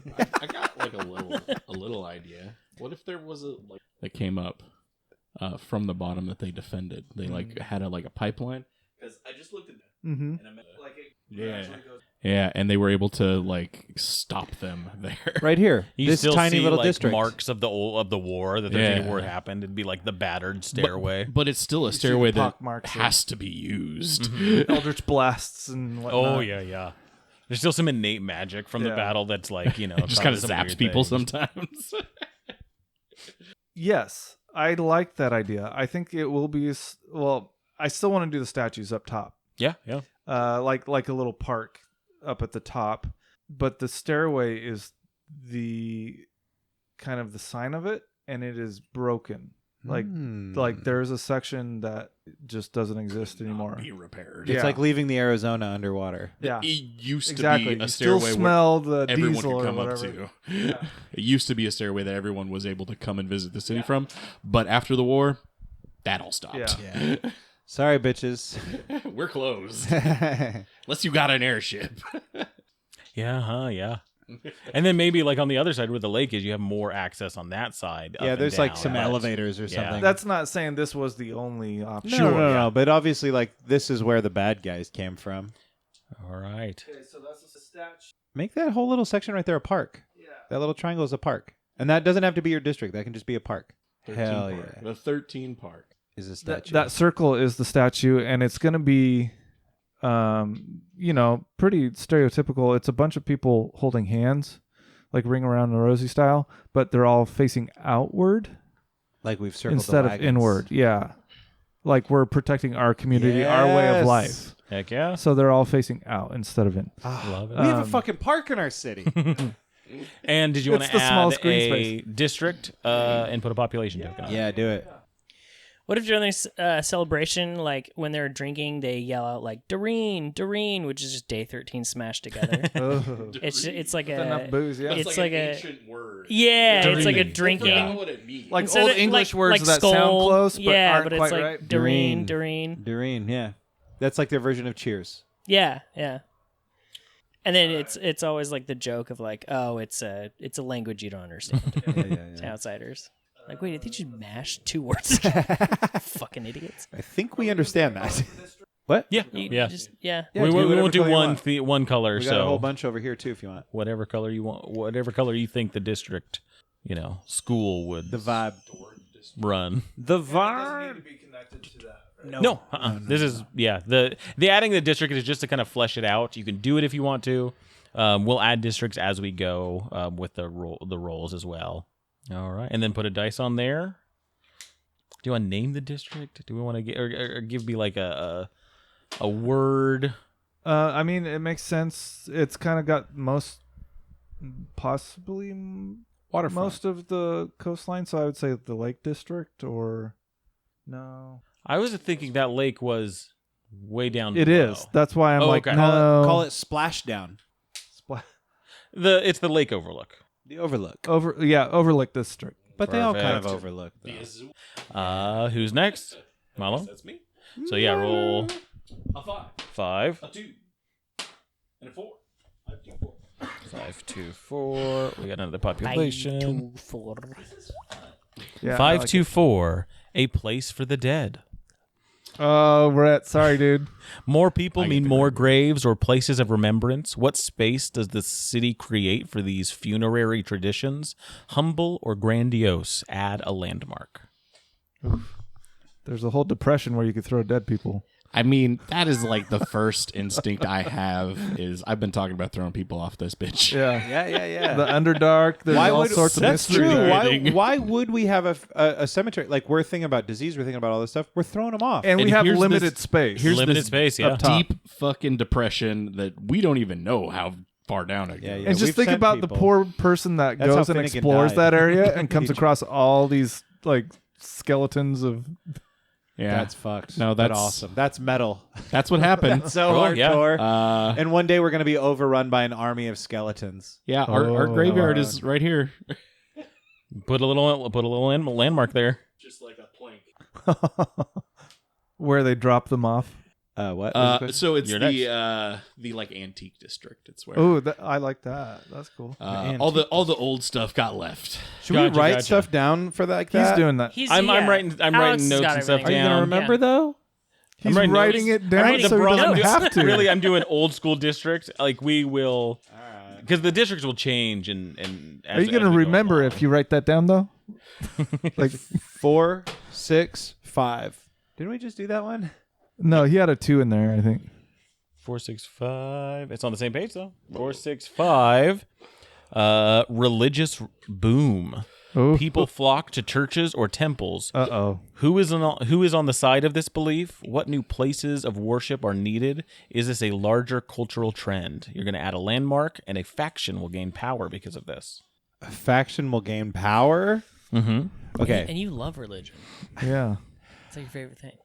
I got like a little idea. What if there was a like that came up from the bottom that they defended? They like had a pipeline. Because I just looked at that. Mm-hmm. And yeah, and they were able to like stop them there. right here. You This still tiny see little like district. marks of the war. The 13th Yeah. war happened. It'd be like the battered But- stairway. but it's still a see stairway the that pock marks has to be used. Eldritch blasts and whatnot. Oh yeah. There's still some innate magic from the Yeah. battle that's like, Just kind of causes some zaps weird people things. sometimes. Yes, I like that idea. I think it will be well. I still want to do the statues up top, Yeah. like a little park up at the top, but the stairway is the kind of the sign of it, and it is broken. Like there's a section that just doesn't exist anymore. Be repaired. Yeah. It's like leaving the Arizona underwater. Yeah, It used exactly. to be a You still stairway where smell the everyone diesel could or come up whatever. to. It used to be a stairway that everyone was able to come and visit the city from, but after the war, that all stopped. Yeah. Sorry, bitches. We're closed. Unless you got an airship. Yeah. And then maybe like on the other side where the lake is, you have more access on that side. up Yeah, and there's like down, some but- elevators or Yeah. something. That's not saying this was the only option. no. But obviously, like this is where the bad guys came from. All right. Okay, so that's a statue. Make that whole little section right there a park. Yeah. That little triangle is a park, and that doesn't have to be your district. That can just be a park. 13 Hell park. yeah, The 13 park. is a That, statue. that circle is the statue, and it's going to be, pretty stereotypical. It's a bunch of people holding hands, like Ring Around the Rosie style, but they're all facing outward like we've circled instead the of wagons. inward. Yeah. Like we're protecting our community, our way of Yes. life. Heck yeah. So they're all facing out instead of in. Love it. We have a fucking park in our city. And did you want It's to the small add screen a district and put a population token on it? Yeah, do it. What if during this celebration, like when they're drinking, they yell out like "Doreen, Doreen," which is just day 13 smashed together. It's like Enough a booze, yeah. It's like a- ancient word. yeah, it's like a Doreen. I drinking. forgot what it means. Like Instead old of- English like- words like that sound skull, close, but yeah, aren't but it's quite like right. Doreen, Doreen. Doreen. Doreen, yeah. That's like their version of Cheers. Yeah. And then it's always like the joke of like, oh, it's a language you don't understand to outsiders. Like, wait, did they just mash two words? Fucking idiots. I think we understand that. What? Yeah. You Yeah. Just, yeah. Yeah, we do won't whatever do color you one want. one color, We got a whole so bunch over here too if you want. whatever color you want, whatever color you think the district, school would The vibe. run. The vibe. No, this is the adding the district is just to kind of flesh it out. You can do it if you want to. We'll add districts as we go with the rolls as well. All right, and then put a dice on there. Do you want to name the district? Do we want to get or give me like a word? I mean, it makes sense. It's kind of got possibly Waterfront. most of the coastline, so I would say the Lake District or no. I was thinking that lake was way down. It below. is. That's why I'm Oh, like, okay. no. Call it Splashdown. It's the lake overlook. The Overlook. Overlook District. But they all kind of Perfect. overlook. Though. Who's next? Marlo. That's me. So yeah, roll A 5, 5. a 2, and a 4. 5, 2, 4. 5, 2, 4. We got another population. 5, 2, 4. Yeah, 5, 2, 4. A place for the dead. Oh, Brett, sorry, dude. More people mean more graves or places of remembrance. What space does the city create for these funerary traditions? Humble or grandiose? Add a landmark. There's a whole depression where you could throw dead people. I mean, that is like the first instinct I have is I've been talking about throwing people off this bitch. Yeah. Yeah. The Underdark. There's all sorts of that's mysteries. true. Everything. Why would we have a cemetery? Like we're thinking about disease, we're thinking about all this stuff. We're throwing them off. And we And have here's limited this- space. Here's Limited this space, yeah. up top. deep fucking depression that we don't even know how far down it goes. Yeah, And we've just think sent about the people. poor person that That's goes how and Finnegan explores died. that area and comes Egypt. across all these like skeletons of. Yeah. That's fucked. No, But that's- awesome. That's metal. That's what happened. So Cool, yeah. hardcore. And one day we're gonna be overrun by an army of skeletons. Yeah, our Oh. graveyard is right here. Put a little landmark there. Just like a plank. Where they drop them off. What? So it's You're the like antique district. It's where Oh, I like that. That's cool. all the old stuff got left. Should we Gotcha, write gotcha. stuff down for that? He's doing that. I'm writing Alex has notes got and stuff everything. Are you gonna down. remember though? He's writing writing notes. it down writing so he the doesn't notes. have to. Really, I'm doing old school district. Like we will, because the districts will change and. Are you going to remember if you write that down though? Like 4, 6, 5. Didn't we just do that one? no, he had a 2 in there. I think. 465. It's on the same page though. 465. Religious boom. Ooh. People flock to churches or temples. Uh-oh. Who is on the side of this belief? What new places of worship are needed? Is this a larger cultural trend? You're going to add a landmark, and a faction will gain power because of this. A faction will gain power. Mm-hmm. Okay. And you love religion. Yeah. It's like your favorite thing.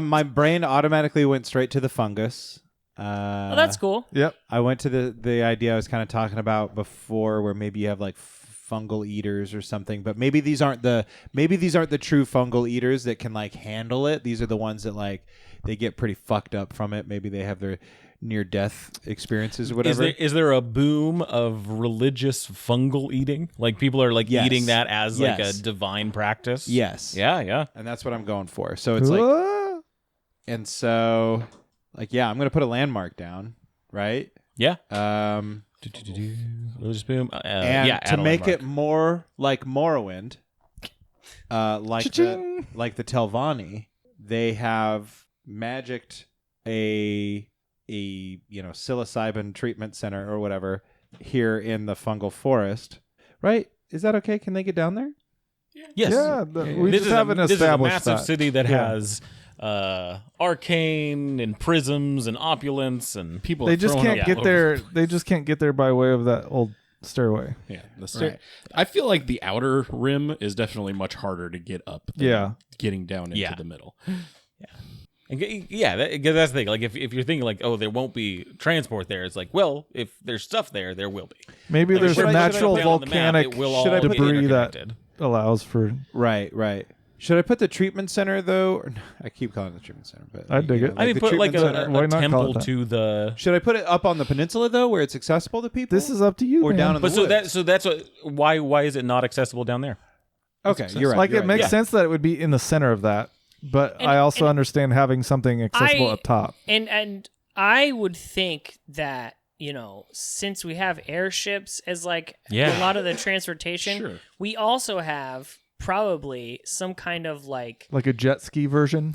My brain automatically went straight to the fungus. Oh, that's cool. Yep. I went to the idea I was kind of talking about before, where maybe you have like fungal eaters or something, but maybe these aren't the true fungal eaters that can like handle it. These are the ones that like they get pretty fucked up from it. Maybe they have their near death experiences or whatever. Is there a boom of religious fungal eating? Like people are like Yes. eating that as like a Yes. divine practice? Yes. Yeah. And that's what I'm going for. So it's like, and so like, yeah, I'm going to put a landmark down, right? Yeah. Religious boom. And yeah, to add a make it landmark. more like Morrowind, like Cha-ching. the Telvanni, they have magicked a psilocybin treatment center or whatever here in the fungal forest, right? Is that okay? Can they get down there? Yes. Yeah, we This just is haven't this established is a massive that. city that Yeah. has arcane and prisms and opulence and People They are just throwing can't up get all over there. the place. They just can't get there by way of that old stairway. Yeah, Right. I feel like the outer rim is definitely much harder to get up than Yeah. getting down into Yeah. the middle. that's the thing. Like if you're thinking like, oh, there won't be transport there, it's like, well, if there's stuff there, there will be. Maybe Like, there's should a I- should I natural put it on the map? volcanic It will all Should I be put debris that interconnected. allows for. Right. Should I put the treatment center though? Or, I keep calling it the treatment center, but I dig it. I mean, the put like treatment a, center. Why a not call temple it that? to the. Should I put it up on the peninsula though, where it's accessible to people? This is up to you. Or man. down in the But woods. so that's what. Why is it not accessible down there? Okay, you're right. Like you're it right. makes Yeah. sense that it would be in the center of that, but And- I also and- understand having something accessible I- up top. And I would think that, since we have airships as like Yeah. a lot of the transportation, Sure. we also have probably some kind of like Like a jet ski version.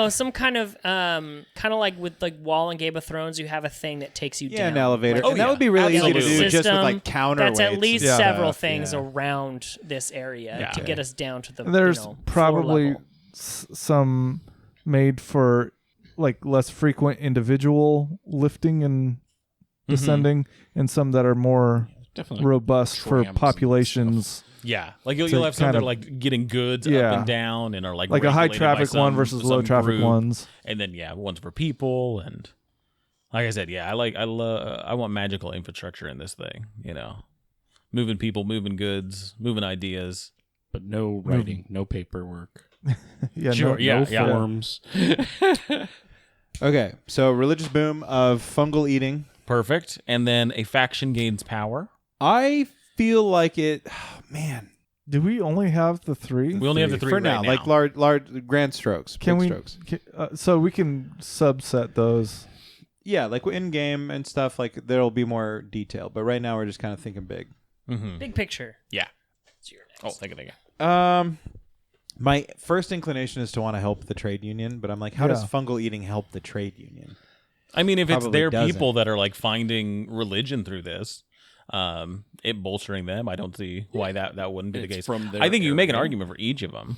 some kind of like with like Wall and Game of Thrones, you have a thing that takes you Yeah, down. an elevator. Like, and that would be really easy to do Absolutely. just with like System counterweights. that's at least and several stuff, things yeah. around this area Yeah. to get us down to the There's floor probably level. some made for like less frequent individual lifting and descending, and some that are more Definitely. robust for Trams and populations. Yeah, like you'll To have some kind that are of- like getting goods Yeah. up and down and are like Like a high regulated by traffic one some- versus some low traffic group. ones. And then ones for people and like I said, I want magical infrastructure in this thing. Moving people, moving goods, moving ideas. But no writing, no paperwork, Yeah, Sure, no, yeah, no yeah. forms. Okay, so religious boom of fungal eating. Perfect. And then a faction gains power. I feel like it. Man, Do we only have the three? We only have the three for right now, now. like large grand strokes. Can big we? Strokes. So we can subset those. Yeah, like in game and stuff. Like there'll be more detail, but right now we're just kind of thinking big. Mm-hmm. Big picture. Yeah. It's your Oh, next. thank you. My first inclination is to want to help the trade union, but I'm like, how does Yeah. fungal eating help the trade union? I mean, if it's Probably their doesn't. people that are like finding religion through this, it bolstering them, I don't see why that wouldn't be the It's case. from their I think you can make an area. argument for each of them.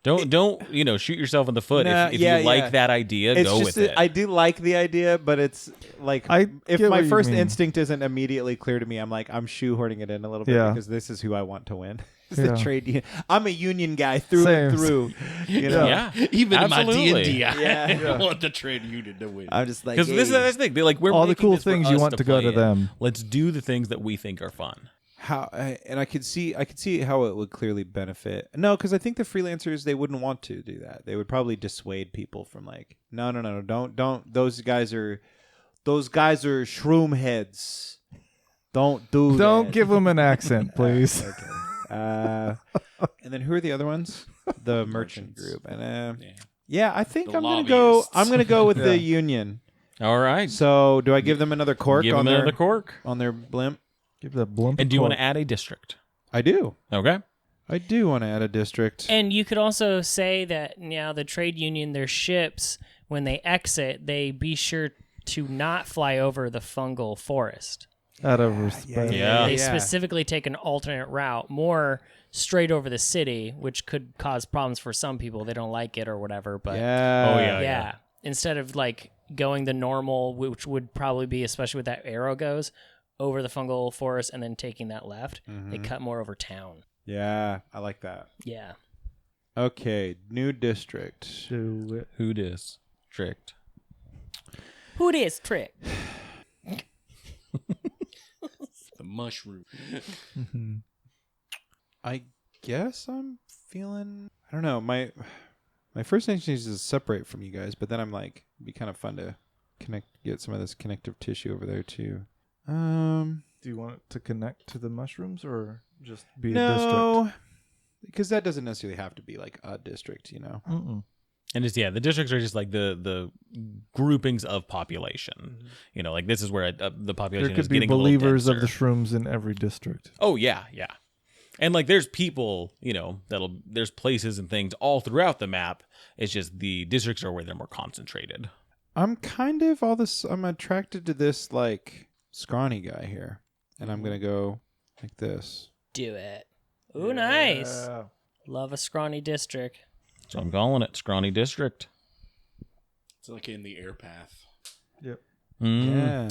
Don't shoot yourself in the foot. Nah, if yeah, you like yeah. that idea, It's go just with that it. I do like the idea, but it's like I if get my what you first mean. instinct isn't immediately clear to me, I'm like I'm shoehorning it in a little bit Yeah. because this is who I want to win. It's Yeah. the trade union. I'm a union guy through Same. and through. You know? yeah, Even absolutely. in my D&D, Yeah. I want the trade union to win. I'm just like Because this is hey, the thing. They're like, we're All the making cool this for things you us want to go play to in. them. Let's do the things that we think are fun. how and I could see how it would clearly benefit. No, because I think the freelancers they wouldn't want to do that. They would probably dissuade people from like no, don't. Those guys are shroom heads. Don't do Don't that. give them an accent, please. And then who are the other ones? The merchant group. And Yeah. yeah, I think The I'm gonna go. lobbyists. I'm gonna go with Yeah. the union. All right. So do I give them another cork Give on them their another cork. on their blimp? Give that blimp. And do you want to add? add a district? I do. Okay. I do want to add a district. And you could also say that now the trade union, their ships, when they exit, they be sure to not fly over the fungal forest. Out of respect. Yeah. They specifically take an alternate route, more straight over the city, which could cause problems for some people. They don't like it or whatever. But Yeah. Oh, yeah. yeah. Instead of like going the normal, which would probably be, especially with that arrow goes, over the fungal forest and then taking that left, they cut more over town. Yeah, I like that. Yeah. Okay, new district. Do it. Who dis? Tricked. Who this trick? The mushroom. I guess I'm feeling. I don't know. My first instinct is to separate from you guys, but then I'm like, it'd be kind of fun to get some of this connective tissue over there too. Do you want it to connect to the mushrooms or just be a No, because that doesn't necessarily have to be like a district, district? And it's the districts are just like the groupings of population. You know, like this is where the population There could is be getting a little believers of the denser. shrooms in every district. Oh yeah, yeah. And like there's people, you know, there's places and things all throughout the map. It's just the districts are where they're more concentrated. I'm kind of I'm attracted to this like scrawny guy here, and I'm gonna go like this. Do it. Ooh, nice. Love a scrawny district. So I'm calling it Scrawny District. It's like in the air path. Yep. Yeah.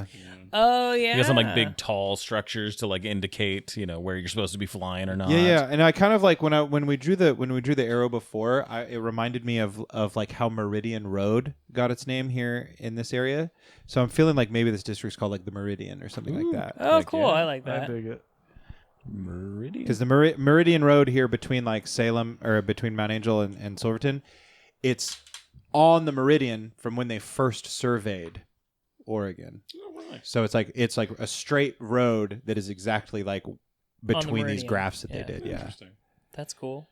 Oh yeah. You got some like big tall structures to like indicate, you know, where you're supposed to be flying or not. Yeah. And I kind of like when we drew the arrow before, it reminded me of like how Meridian Road got its name here in this area. So I'm feeling like maybe this district's called like the Meridian or something like that. Oh, cool. I like I that. dig it. Meridian. Because the Meridian Road here between like Salem or between Mount Angel and Silverton, it's on the Meridian from when they first surveyed Oregon. Oh, really? So it's like a straight road that is exactly like between these Meridian. graphs that Yeah. they did. Yeah. Interesting. That's cool.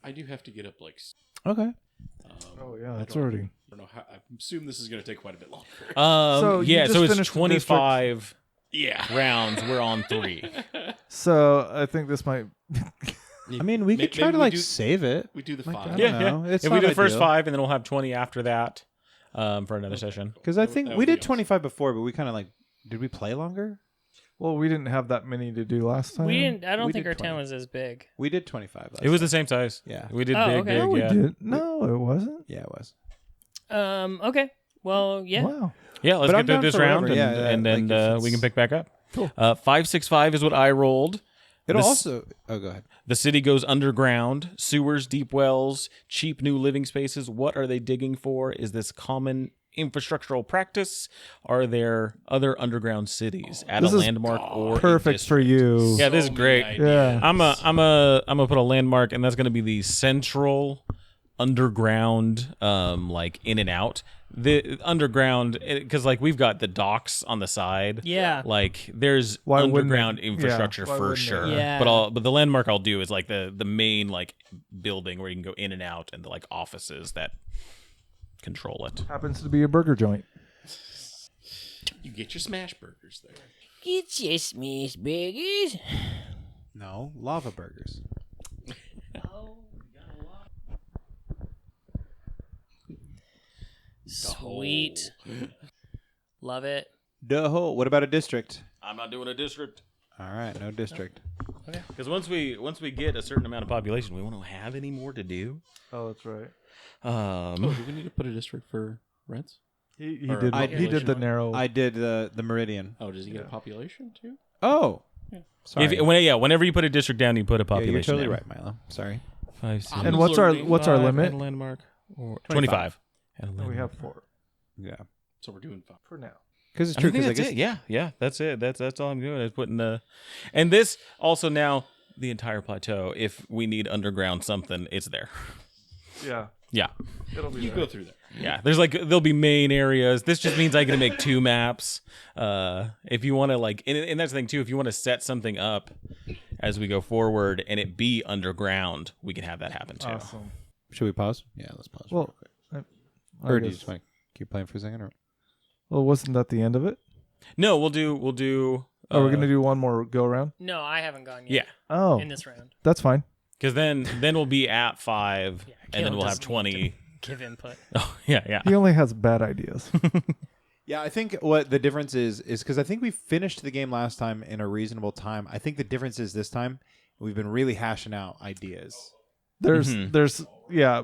I do have to get up like. Okay. Oh yeah, I that's don't- already. I don't know how. I assume this is going to take quite a bit longer. So you yeah, just so it's finished the 25 Yeah. rounds. We're on 3. So I think this might. I mean, we could try maybe to we like do- save it. We do the My 5. God. Yeah. know. It's If we not do the first ideal. 5, and then we'll have 20 after that for another session. Because I think That we would be did awesome. 25 before, but we kind of like, did we play longer? Well, we didn't have that many to do last time. We didn't. I don't We think did our town 20. was as big. We did 25. It was the same size. Yeah. We did Oh, big, okay. No, big, we yeah. did. No, it wasn't. Yeah, it was. Okay. Well, yeah. Wow. Yeah, let's But I'm get through down this for round, whatever. and, Yeah, and like then if it's- we can pick back up. Cool. 565 is what I rolled. It'll This- also. Oh, go ahead. The city goes underground, sewers, deep wells, cheap new living spaces. What are they digging for? Is this common infrastructural practice? Are there other underground cities at This a is landmark or a Perfect for district? you. Yeah, this is So great. many Yeah. ideas. I'm gonna put a landmark, and that's gonna be the central underground, like in and out. The underground, because like we've got the docks on the side. Yeah. Like there's Why wouldn't underground it? infrastructure Yeah, why for wouldn't it? sure. Yeah. But the landmark I'll do is like the main like building where you can go in and out, and the like offices that control it. Happens to be a burger joint. You get your smash burgers there. Get your smash burgers. No, lava burgers. Sweet. Love it. No. What about a district? I'm not doing a district All right, no district. because once we get a certain amount of population, we won't have any more to do. Oh, that's right. Oh, do we need to put a district for Reds? He Or did. I He did the narrow. I did the Meridian. Oh, does he get a population too? Oh, sorry. Whenever you put a district down, you put a yeah, population. you're totally down. right, Milo. Sorry. 5, 6, and what's our Five, limit? And a landmark or 25. And a We landmark. have 4 Yeah, So we're doing 5. for now. because it's I true. think Because I that's guess it. Yeah, that's it. That's all I'm doing is putting the, and this also now the entire plateau. If we need underground something, it's there. Yeah, Yeah, it'll be. You there. go through there. yeah. There's like there'll be main areas. This just means I can make 2 maps. If you want to like, and that's the thing too. If you want to set something up as we go forward and it be underground, we can have that happen too. Awesome. should we pause? Yeah, let's pause. Well, or do you guess- just want to keep playing for a second? Or? well, wasn't that the end of it? No, we'll do. Are we gonna do one more go around? No, I haven't gone Yeah, yet. Oh, In this round. that's fine. because then we'll be at 5, and then Caleb we'll have doesn't 20. Give input. Oh yeah, yeah. He only has bad ideas. Yeah, I think what the difference is because I think we finished the game last time in a reasonable time. I think the difference is this time we've been really hashing out ideas. There's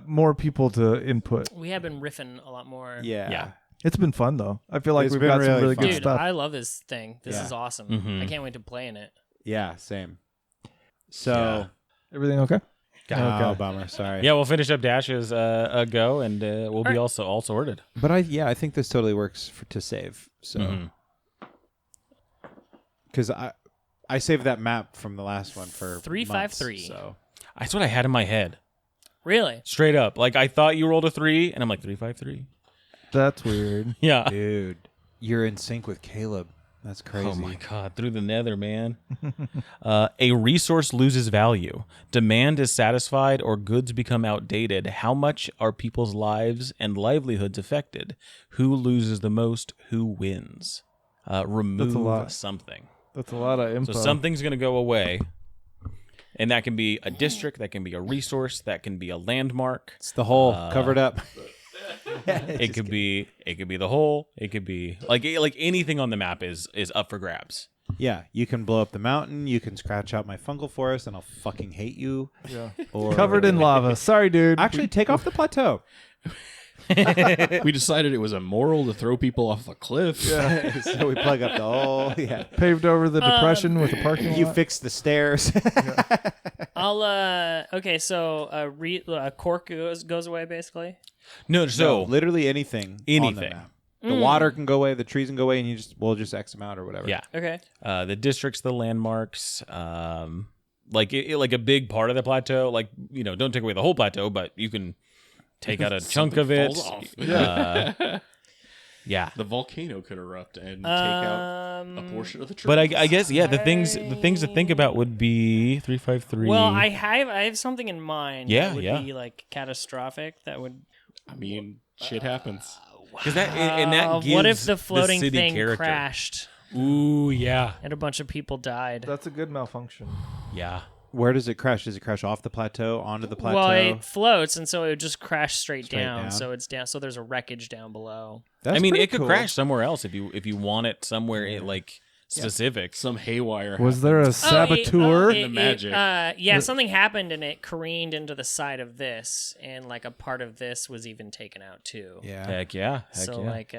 more people to input. We have been riffing a lot more. Yeah. It's been fun though. I feel like It's we've been got some really really fun. good Dude, stuff. I love this thing. This Yeah. is awesome. Mhm. I can't wait to play in it. Yeah, same. So, Everything okay? oh, bummer. Sorry. Yeah, we'll finish up Dash's go, and we'll be Alright. all sorted. But I think this totally works to save. So, Mhm. because I saved that map from the last one for 353. months, so That's what I had in my head, Really? straight up. Like I thought you rolled a 3, and I'm like 353. That's weird. Yeah. dude, you're in sync with Caleb. That's crazy. Oh my god, through the nether, man. A resource loses value. Demand is satisfied or goods become outdated. How much are people's lives and livelihoods affected? Who loses the most? Who wins? Remove lot. something. That's a lot of info. So something's going to go away. And that can be a district, that can be a resource, that can be a landmark. It's the hole covered up. It could be the whole. It could be like anything on the map is up for grabs. Yeah, you can blow up the mountain. You can scratch out my fungal forest, and I'll fucking hate you. Yeah. Or Covered in lava. Sorry, dude. Actually, take off the plateau. We decided it was immoral to throw people off a cliff. So we plug up the hole. Yeah, Paved over the depression with a parking lot. you fix the stairs. I'll okay, so cork goes away basically. No, So so literally anything. On the Anything. map. The water can go away. The trees can go away, and we'll just X them out or whatever. yeah. Okay. The districts, the landmarks, like like a big part of the plateau. Like don't take away the whole plateau, but you can take out a chunk of it. Falls off. Yeah. The volcano could erupt and take out a portion of the tree. But I guess the things to think about would be 353. Well, I have something in mind. Yeah, that would yeah. be like catastrophic. That would. I mean, shit happens. because that gives what if the floating city thing character. crashed Ooh, yeah, and a bunch of people died? That's a good malfunction. yeah. Where does it crash? Does it crash off the plateau onto the plateau? Well, it floats, and so it would just crash straight down. down. So it's down. So there's a wreckage down below. That's I mean, pretty it could cool. crash somewhere else if you want it somewhere like specific. Some haywire. Was there a saboteur? The magic. Yeah, something happened and it careened into the side of this, and like a part of this was even taken out too. Yeah. Heck yeah. So like,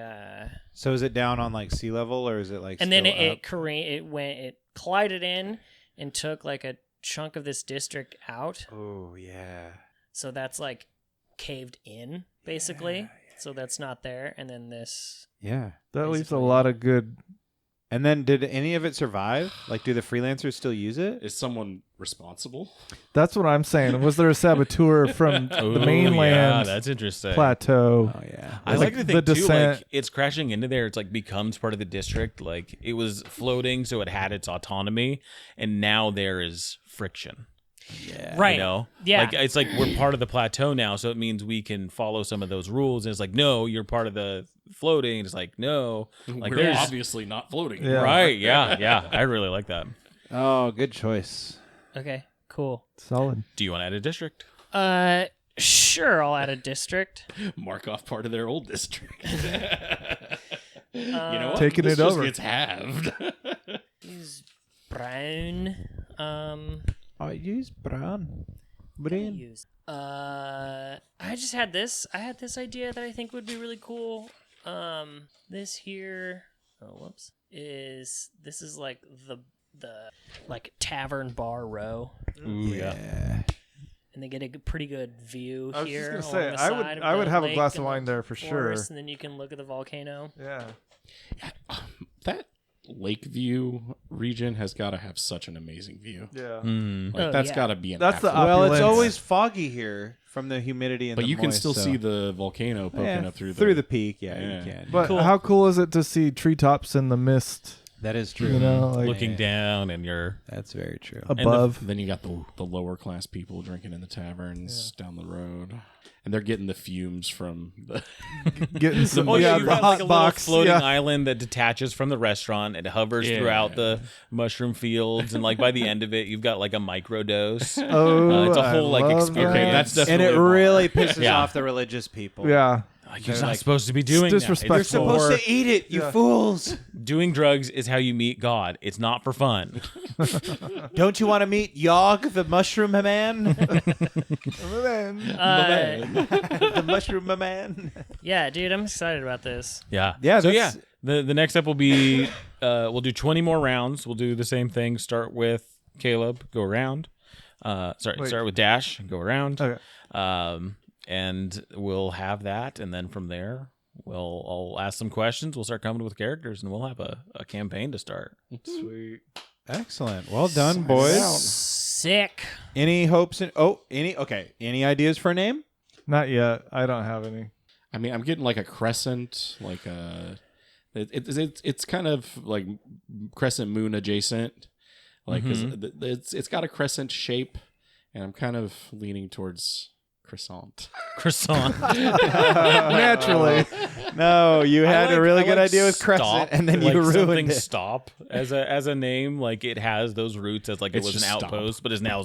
So is it down on like sea level, or is it like? and then still it up? it collided in and took like a chunk of this district out. Oh yeah. So that's like caved in basically. So that's not there, and then this. Yeah. That leaves a lot of good. And then did any of it survive? Like, do the freelancers still use it? Is someone responsible? That's what I'm saying. Was there a saboteur from the yeah, mainland that's interesting. plateau? Oh yeah. I like to the think too, descent. like it's crashing into there. It's like becomes part of the district. Like it was floating, so it had its autonomy, and now there is friction. Right. You know, Yeah. Like it's like we're part of the plateau now, so it means we can follow some of those rules. And it's like, no, you're part of the floating. It's like, no, like We're there's obviously not floating. Yeah. right, yeah. I really like that. Oh, good choice. Okay. Cool. Solid. Do you want to add a district? Sure. I'll add a district. Mark off part of their old district. You know what? Taking This it just over. gets halved. Use brown. I use brown. Brown. I just had this. I had this idea that I think would be really cool. This here. Oh, whoops. This is like the like tavern bar row, Ooh, yeah. and they get a pretty good view I was here. just gonna along say, the I would- side of I would the have a lake glass of and wine the there for sure. forest, and then you can look at the volcano. Yeah. That Lakeview region has got to have such an amazing view. Yeah. Mm. Like Oh, that's yeah. got to be an That's the affluent- Well, it's Opulence. always foggy here from the humidity and But the you can moist, still so- see the volcano poking Yeah, up through the peak. Yeah, Yeah. you can. But Cool. how cool is it to see treetops in the mist? that is true. You know, like Looking down, and you're That's very true. above. Then you got the lower class people drinking in the taverns down the road, and they're getting the fumes from the. Getting some. Oh yeah, yeah, you've the got hot like a little box. floating Yeah. island that detaches from the restaurant. It hovers Yeah. throughout the mushroom fields, and like by the end of it, you've got like a microdose. Oh, it's a I whole like love experience. that. Okay, that's and definitely it a bar. really pisses Yeah. off the religious people. Yeah. Like, you're not supposed to be doing It's that. It's disrespectful. You're supposed for- to eat it, you fools. Doing drugs is how you meet God. It's not for fun. Don't you want to meet Yog, the mushroom man? The mushroom man. Yeah, dude, I'm excited about this. Yeah. Yeah, So that's- the next step will be we'll do 20 more rounds. We'll do the same thing. Start with Caleb, go around. Start with Dash, go around. Okay. And we'll have that, and then from there I'll ask some questions. We'll start coming with characters, and we'll have a campaign to start. Sweet. Excellent. Well done, boys. Sick. Any hopes in any ideas for a name? Not yet. I don't have any. I mean, I'm getting like a crescent, like a. It's kind of like crescent moon adjacent, like 'cause it's got a crescent shape, and I'm kind of leaning towards croissant. Croissant. Naturally. No, you had a really I good like idea with stop, crescent, and then like you ruined something it. Stop as a name. Like, it has those roots as like it It's was an just stop. outpost, but is now,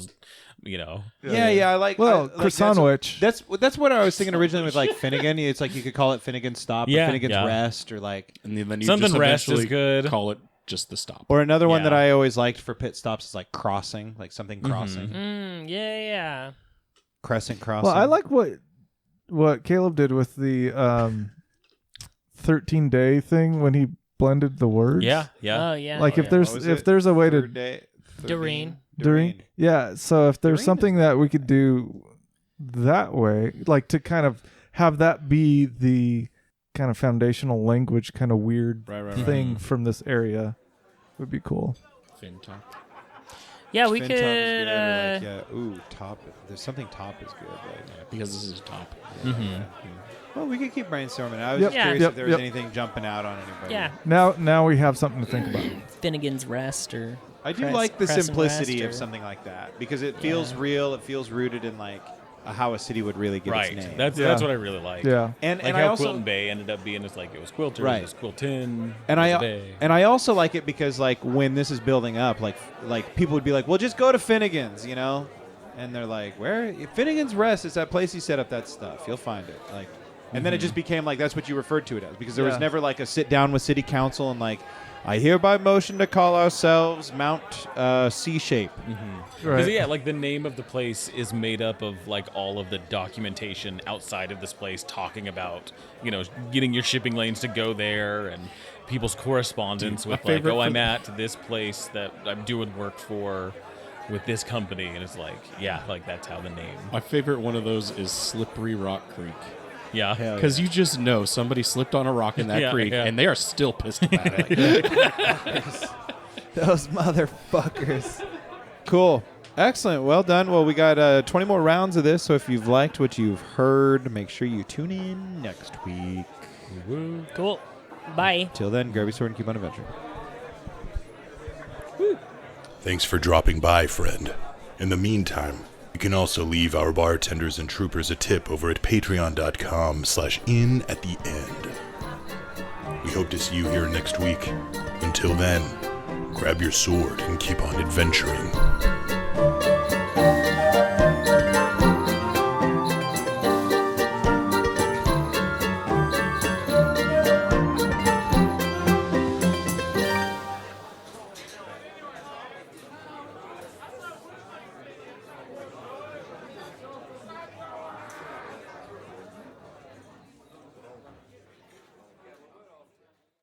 Yeah, I like. Well, like, croissantwich. That's what I was thinking originally with like Finnegan. It's like you could call it Finnegan's Stop, or Yeah, Finnegan's yeah. Rest, or like. And then you Something just rest is eventually good. Call it just the stop. Or another one Yeah. that I always liked for pit stops is like crossing, like something crossing, Yeah. crescent crossing. Well, I like what Caleb did with the 13-day thing when he blended the words. yeah. Oh, yeah. Like if What there's was if it? there's a way to Third day. Doreen. during so if there's Doreen something that we could do that way, like to kind of have that be the kind of foundational language, kind of weird Right. thing from this area, would be cool. Fin top. Yeah, we Fin could. top is good, or like, yeah. Ooh, top. There's something top is good. Like, Because this is top. well, we could keep brainstorming. I was Yep, just Yeah. curious yep, if there was yep. anything jumping out on anybody. Yeah, Now we have something to think about. Finnegan's Rest or. I do Crest- like the Crescent simplicity Rest of or- something like that because it feels Yeah. real. It feels rooted in like how a city would really get Right. its name. That's Yeah. what I really like. Yeah. and Like and how I also Quilton Bay ended up being just like it was Quilters, Right. it was Quilton, and it was I Bay. and I also like it because like when this is building up, like people would be like, well, just go to Finnegan's, you know, and they're like, where Finnegan's Rest is that place he set up that stuff. You'll find it, like. And then it just became like that's what you referred to it as because there was Yeah. never like a sit down with city council and like I hereby motion to call ourselves Mount C shape. Because Right. yeah, like the name of the place is made up of like all of the documentation outside of this place talking about, getting your shipping lanes to go there and people's correspondence with like, favorite oh, I'm for- at this place that I'm doing work for with this company, and it's like, yeah, like that's how the name. My favorite one of those is Slippery Rock Creek. Yeah. Hell Because you just know somebody slipped on a rock in that Yeah, creek, yeah. and they are still pissed about it. Those motherfuckers. Cool. Excellent. Well done. Well, we got 20 more rounds of this, so if you've liked what you've heard, make sure you tune in next week. Cool. Bye. Till then, grab your sword and keep on adventuring. Thanks for dropping by, friend. In the meantime, you can also leave our bartenders and troopers a tip over at patreon.com/in@the-end. We hope to see you here next week. Until then, grab your sword and keep on adventuring.